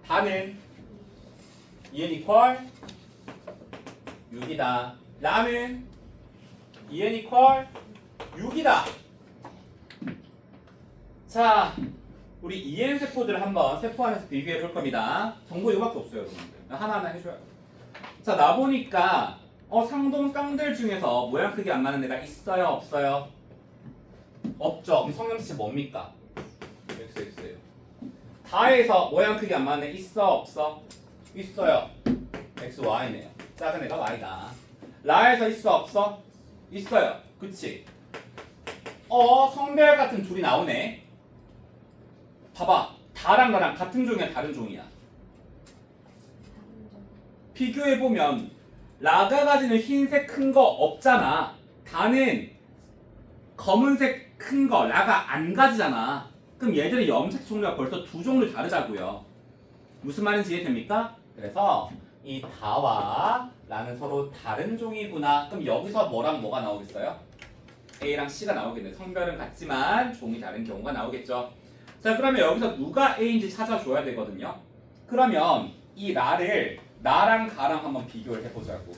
다는 2n 이퀄 6이다. 라는 2n 이퀄 6이다. 자, 우리 2n 세포들을 한번 세포 안에서 비교해 볼 겁니다. 정보 이거밖에 없어요, 여러분들. 하나하나 해줘야 돼. 자, 나 보니까 상동 쌍들 중에서 모양 크기 안 맞는 애가 있어요, 없어요? 없죠. 그럼 성형식 뭡니까? XX예요. 다에서 모양 크기 안 맞는 애 있어, 없어? 있어요. XY네요. 작은 애가 Y다. 라에서 있어, 없어? 있어요. 그치? 성별 같은 둘이 나오네. 봐봐. 다랑 나랑 같은 종이야, 다른 종이야? 비교해보면 라가 가지는 흰색 큰 거 없잖아. 다는 검은색 큰 거 라가 안 가지잖아. 그럼 얘들의 염색 종류가 벌써 두 종류 다르다고요. 무슨 말인지 이해됩니까? 그래서 이 다와 라는 서로 다른 종이구나. 그럼 여기서 뭐랑 뭐가 나오겠어요? A랑 C가 나오겠네. 성별은 같지만 종이 다른 경우가 나오겠죠. 자, 그러면 여기서 누가 A인지 찾아줘야 되거든요. 그러면 이 라를 나랑 가랑 한번 비교를 해보자고.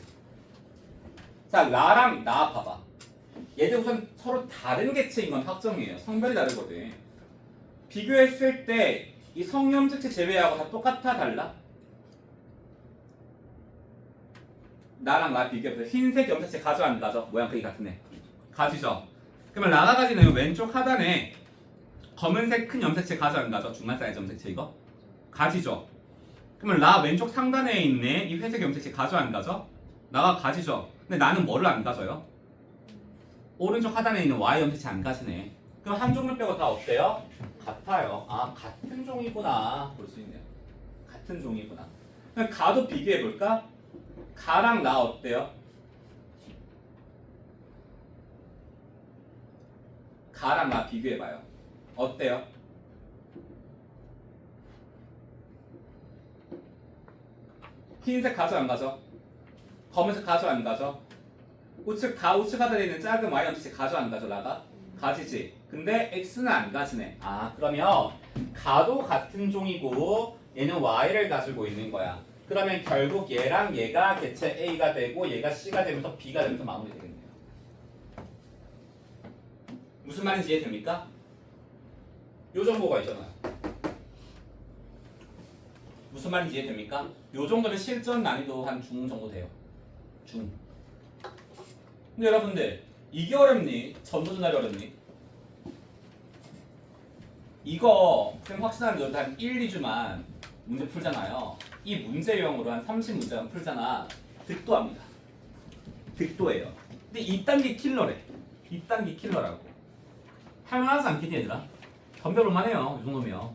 자, 라랑 나 봐봐. 얘들 우선 서로 다른 개체인 건 확정이에요. 성별이 다르거든. 비교했을 때 이 성염색체 제외하고 다 똑같아, 달라? 나랑 나 비교해보세요. 흰색 염색체 가져 안 가져? 모양 크기 같은 애 가지죠. 그러면 라가 가지는 왼쪽 하단에 검은색 큰 염색체 가져 안 가져? 중간 사이즈 염색체 이거? 가지죠. 그러면 라 왼쪽 상단에 있는 이 회색 염색체 가져 안 가져? 나가 가지죠. 근데 나는 뭐를 안 가져요? 오른쪽 하단에 있는 Y 염색체 안 가지네. 그럼 한 종류 빼고 다 어때요? 같아요. 아, 같은 종이구나. 볼 수 있네요. 같은 종이구나. 그럼 가도 비교해 볼까? 가랑 나 어때요? 가랑 나 비교해 봐요. 어때요? 흰색 가져 안 가져? 검은색 가져 안 가져? 우측 하단에 있는 작은 Y 염색체 가져 안 가져? 라가? 가지지. 근데 X는 안 가지네. 아, 그러면 가도 같은 종이고 얘는 Y를 가지고 있는 거야. 그러면 결국 얘랑 얘가 개체 A가 되고 얘가 C가 되면서 B가 되면서 마무리되겠네요. 무슨 말인지 이해됩니까? 요 정보가 있잖아요. 무슨 말인지 이해됩니까? 요 정도면 실전 난이도 한 중 정도 돼요. 중. 근데 여러분들 이게 어렵니? 전도전날이 어렵니? 이거 쌤 확신하는 거 한 1, 2주만 문제 풀잖아요. 이 문제형으로 한 30문제만 풀잖아. 득도합니다. 득도예요. 근데 2단계 킬러래. 2단계 킬러라고. 할만하지 않겠니 얘들아? 덤벼볼만 해요. 이 정도면.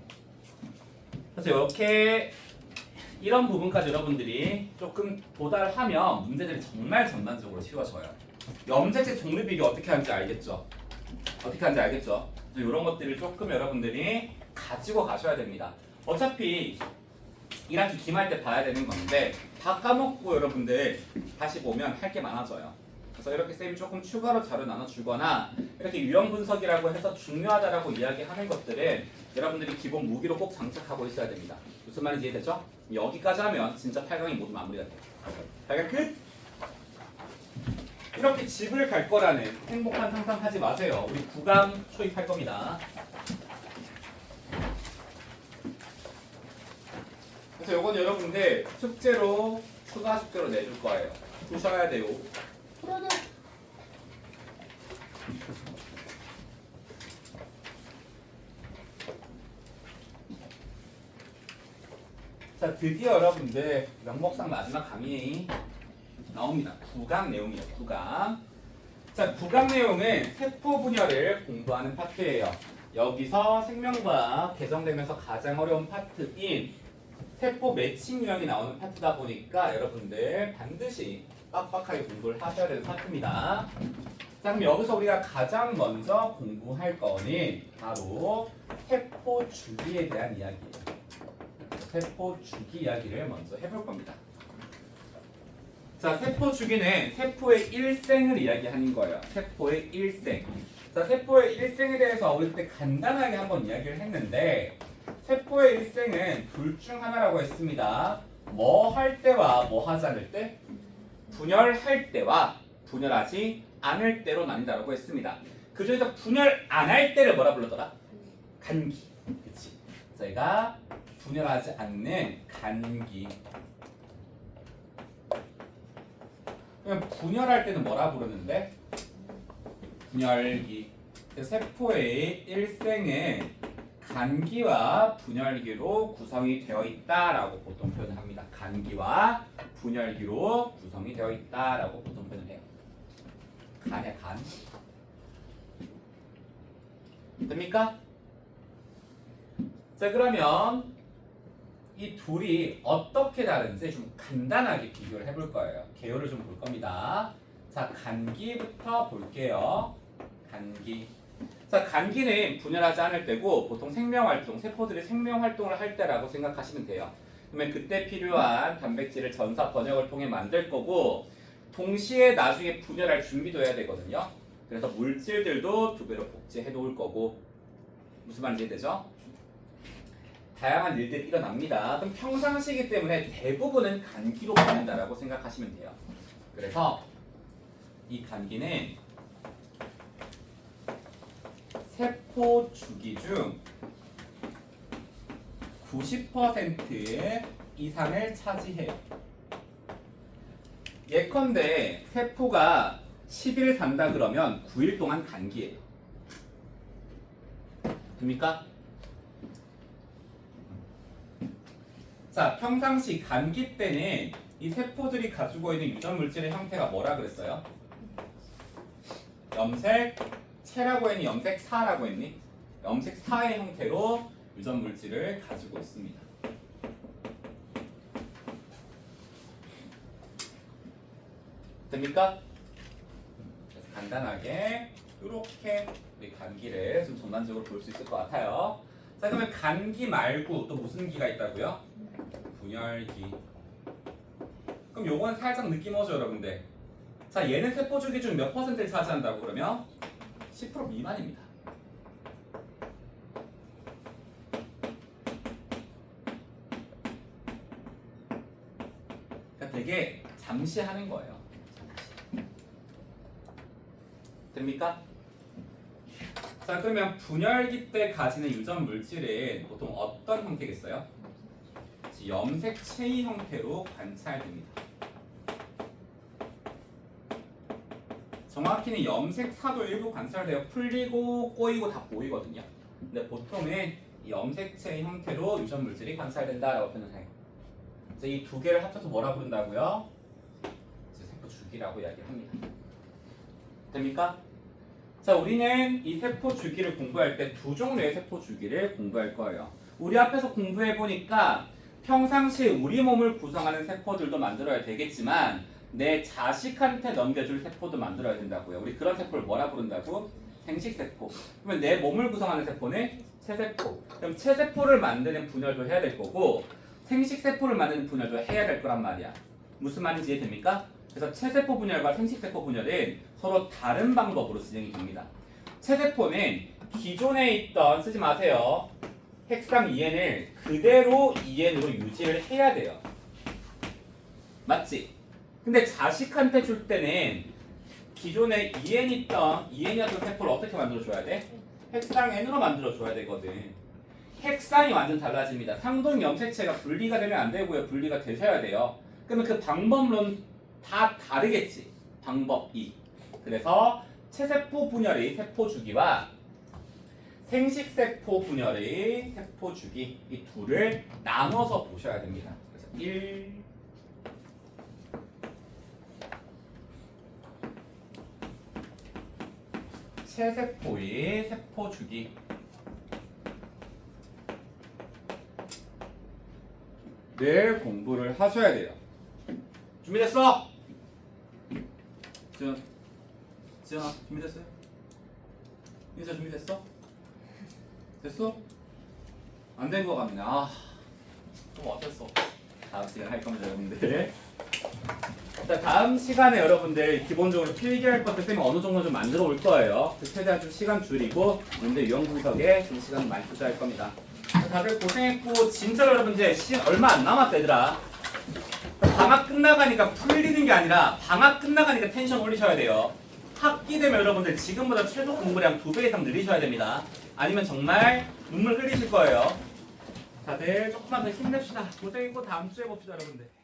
그래서 이렇게 이런 부분까지 여러분들이 조금 도달하면 문제들이 정말 전반적으로 쉬워져요. 염색체 종류 비교 어떻게 하는지 알겠죠? 어떻게 하는지 알겠죠? 이런 것들을 조금 여러분들이 가지고 가셔야 됩니다. 어차피 1학기 기말 때 봐야 되는 건데 다 까먹고 여러분들 다시 보면 할 게 많아져요. 그래서 이렇게 쌤이 조금 추가로 자료 나눠주거나 이렇게 유형 분석이라고 해서 중요하다라고 이야기하는 것들은 여러분들이 기본 무기로 꼭 장착하고 있어야 됩니다. 무슨 말인지 이해되죠? 여기까지 하면 진짜 8강이 모두 마무리가 돼요. 8강 끝! 이렇게 집을 갈 거라는 행복한 상상하지 마세요. 우리 9강 초입할 겁니다. 그래서 이건 여러분들 숙제로 추가 숙제로 내줄 거예요. 두셔야 돼요. 풀어야 돼. 자, 드디어 여러분들 명목상 마지막 강의 나옵니다. 9강 내용이에요. 9강. 자, 9강 내용은 세포 분열을 공부하는 파트예요. 여기서 생명과학 개정되면서 가장 어려운 파트인 세포 매칭 유형이 나오는 파트다 보니까 여러분들 반드시 빡빡하게 공부를 하셔야 되는 파트입니다. 자, 그럼 여기서 우리가 가장 먼저 공부할 거는 바로 세포 주기에 대한 이야기예요. 세포 주기 이야기를 먼저 해볼 겁니다. 자, 세포 주기는 세포의 일생을 이야기하는 거예요. 세포의 일생. 자, 세포의 일생에 대해서 우리 그때 간단하게 한번 이야기를 했는데 세포의 일생은 둘 중 하나라고 했습니다. 뭐 할 때와 뭐 하지 않을 때? 분열할 때와 분열하지 않을 때로 나뉜다고 했습니다. 그 중에서 분열 안 할 때를 뭐라 불렀더라? 간기. 그치? 저희가 분열하지 않는 간기. 그럼 분열할 때는 뭐라 부르는데? 분열기. 세포의 일생은 간기와 분열기로 구성이 되어 있다라고 보통 표현을 합니다. 간기와 분열기로 구성이 되어 있다라고 보통 표현을 해요. 간이야 간. 됩니까? 자 그러면 이 둘이 어떻게 다른지 좀 간단하게 비교를 해볼 거예요. 개요를 좀 볼 겁니다. 자 간기부터 볼게요. 간기. 자 간기는 분열하지 않을 때고 보통 생명활동, 세포들이 생명활동을 할 때라고 생각하시면 돼요. 그러면 그때 필요한 단백질을 전사 번역을 통해 만들 거고 동시에 나중에 분열할 준비도 해야 되거든요. 그래서 물질들도 두 배로 복제해 놓을 거고 무슨 말인지 이해되죠? 다양한 일들이 일어납니다. 그럼 평상시이기 때문에 대부분은 간기로 받는다라고 생각하시면 돼요. 그래서 이 간기는 세포 주기 중 90% 이상을 차지해요. 예컨대 세포가 10일 산다 그러면 9일 동안 간기예요. 됩니까? 자, 평상시 간기 때는 이 세포들이 가지고 있는 유전 물질의 형태가 뭐라 그랬어요? 염색체라고 했니? 염색사라고 했니? 염색사의 형태로 유전 물질을 가지고 있습니다. 됩니까? 그래서 간단하게 이렇게 우리 간기를 좀 전반적으로 볼 수 있을 것 같아요. 자, 그러면 간기 말고 또 무슨 기가 있다고요? 분열기. 그럼 요건 살짝 느낌 오죠, 여러분들? 자, 얘는 세포 주기 중 몇 퍼센트를 차지한다고 그러면 10% 미만입니다. 그러니까 되게 잠시 하는 거예요. 됩니까? 자, 그러면 분열기 때 가지는 유전 물질은 보통 어떤 형태겠어요? 염색체의 형태로 관찰됩니다. 정확히는 염색사도 일부 관찰돼요. 풀리고 꼬이고 다 보이거든요. 근데 보통은 이 염색체의 형태로 유전 물질이 관찰된다라고 표현을 해요. 그래서 이 두 개를 합쳐서 뭐라 부른다고요? 세포 주기라고 이야기합니다. 됩니까? 자, 우리는 이 세포 주기를 공부할 때 두 종류의 세포 주기를 공부할 거예요. 우리 앞에서 공부해 보니까 평상시에 우리 몸을 구성하는 세포들도 만들어야 되겠지만 내 자식한테 넘겨줄 세포도 만들어야 된다고요. 우리 그런 세포를 뭐라 부른다고? 생식세포. 그러면 내 몸을 구성하는 세포는 체세포. 그럼 체세포를 만드는 분열도 해야 될 거고 생식세포를 만드는 분열도 해야 될 거란 말이야. 무슨 말인지 이해됩니까? 그래서 체세포 분열과 생식세포 분열은 서로 다른 방법으로 진행이 됩니다. 체세포는 기존에 있던, 쓰지 마세요, 핵상 2N을 그대로 2N으로 유지를 해야 돼요. 맞지? 근데 자식한테 줄 때는 기존에 2N이었던 세포를 어떻게 만들어줘야 돼? 핵상 N으로 만들어줘야 되거든. 핵상이 완전 달라집니다. 상동 염색체가 분리가 되면 안 되고요. 분리가 되셔야 돼요. 그러면 그 방법론 다 다르겠지. 방법 2. 그래서 체세포 분열의 세포 주기와 생식세포 분열의 세포 주기, 이 둘을 나눠서 보셔야 됩니다. 그래서 1, 체세포의 세포 주기. 늘 공부를 하셔야 돼요. 준비됐어? 지연아 준비됐어요? 인사 준비됐어? 됐어? 안 된 거 같네. 좀 어땠어? 다음 시간에 할 겁니다, 여러분들. 자, 다음 시간에 여러분들 기본적으로 필기할 것들 쌤이 어느 정도 좀 만들어 올 거예요. 최대한 좀 시간 줄이고 여러분들 유형 분석에 좀 시간 많이 투자할 겁니다. 다들 고생했고 진짜 여러분들 얼마 안 남았다 얘들아. 방학 끝나가니까 풀리는 게 아니라 방학 끝나가니까 텐션 올리셔야 돼요. 학기 되면 여러분들 지금보다 최소 공부량 2배 이상 늘리셔야 됩니다. 아니면 정말 눈물 흘리실 거예요. 다들 조금만 더 힘냅시다. 고생했고 다음 주에 봅시다 여러분들.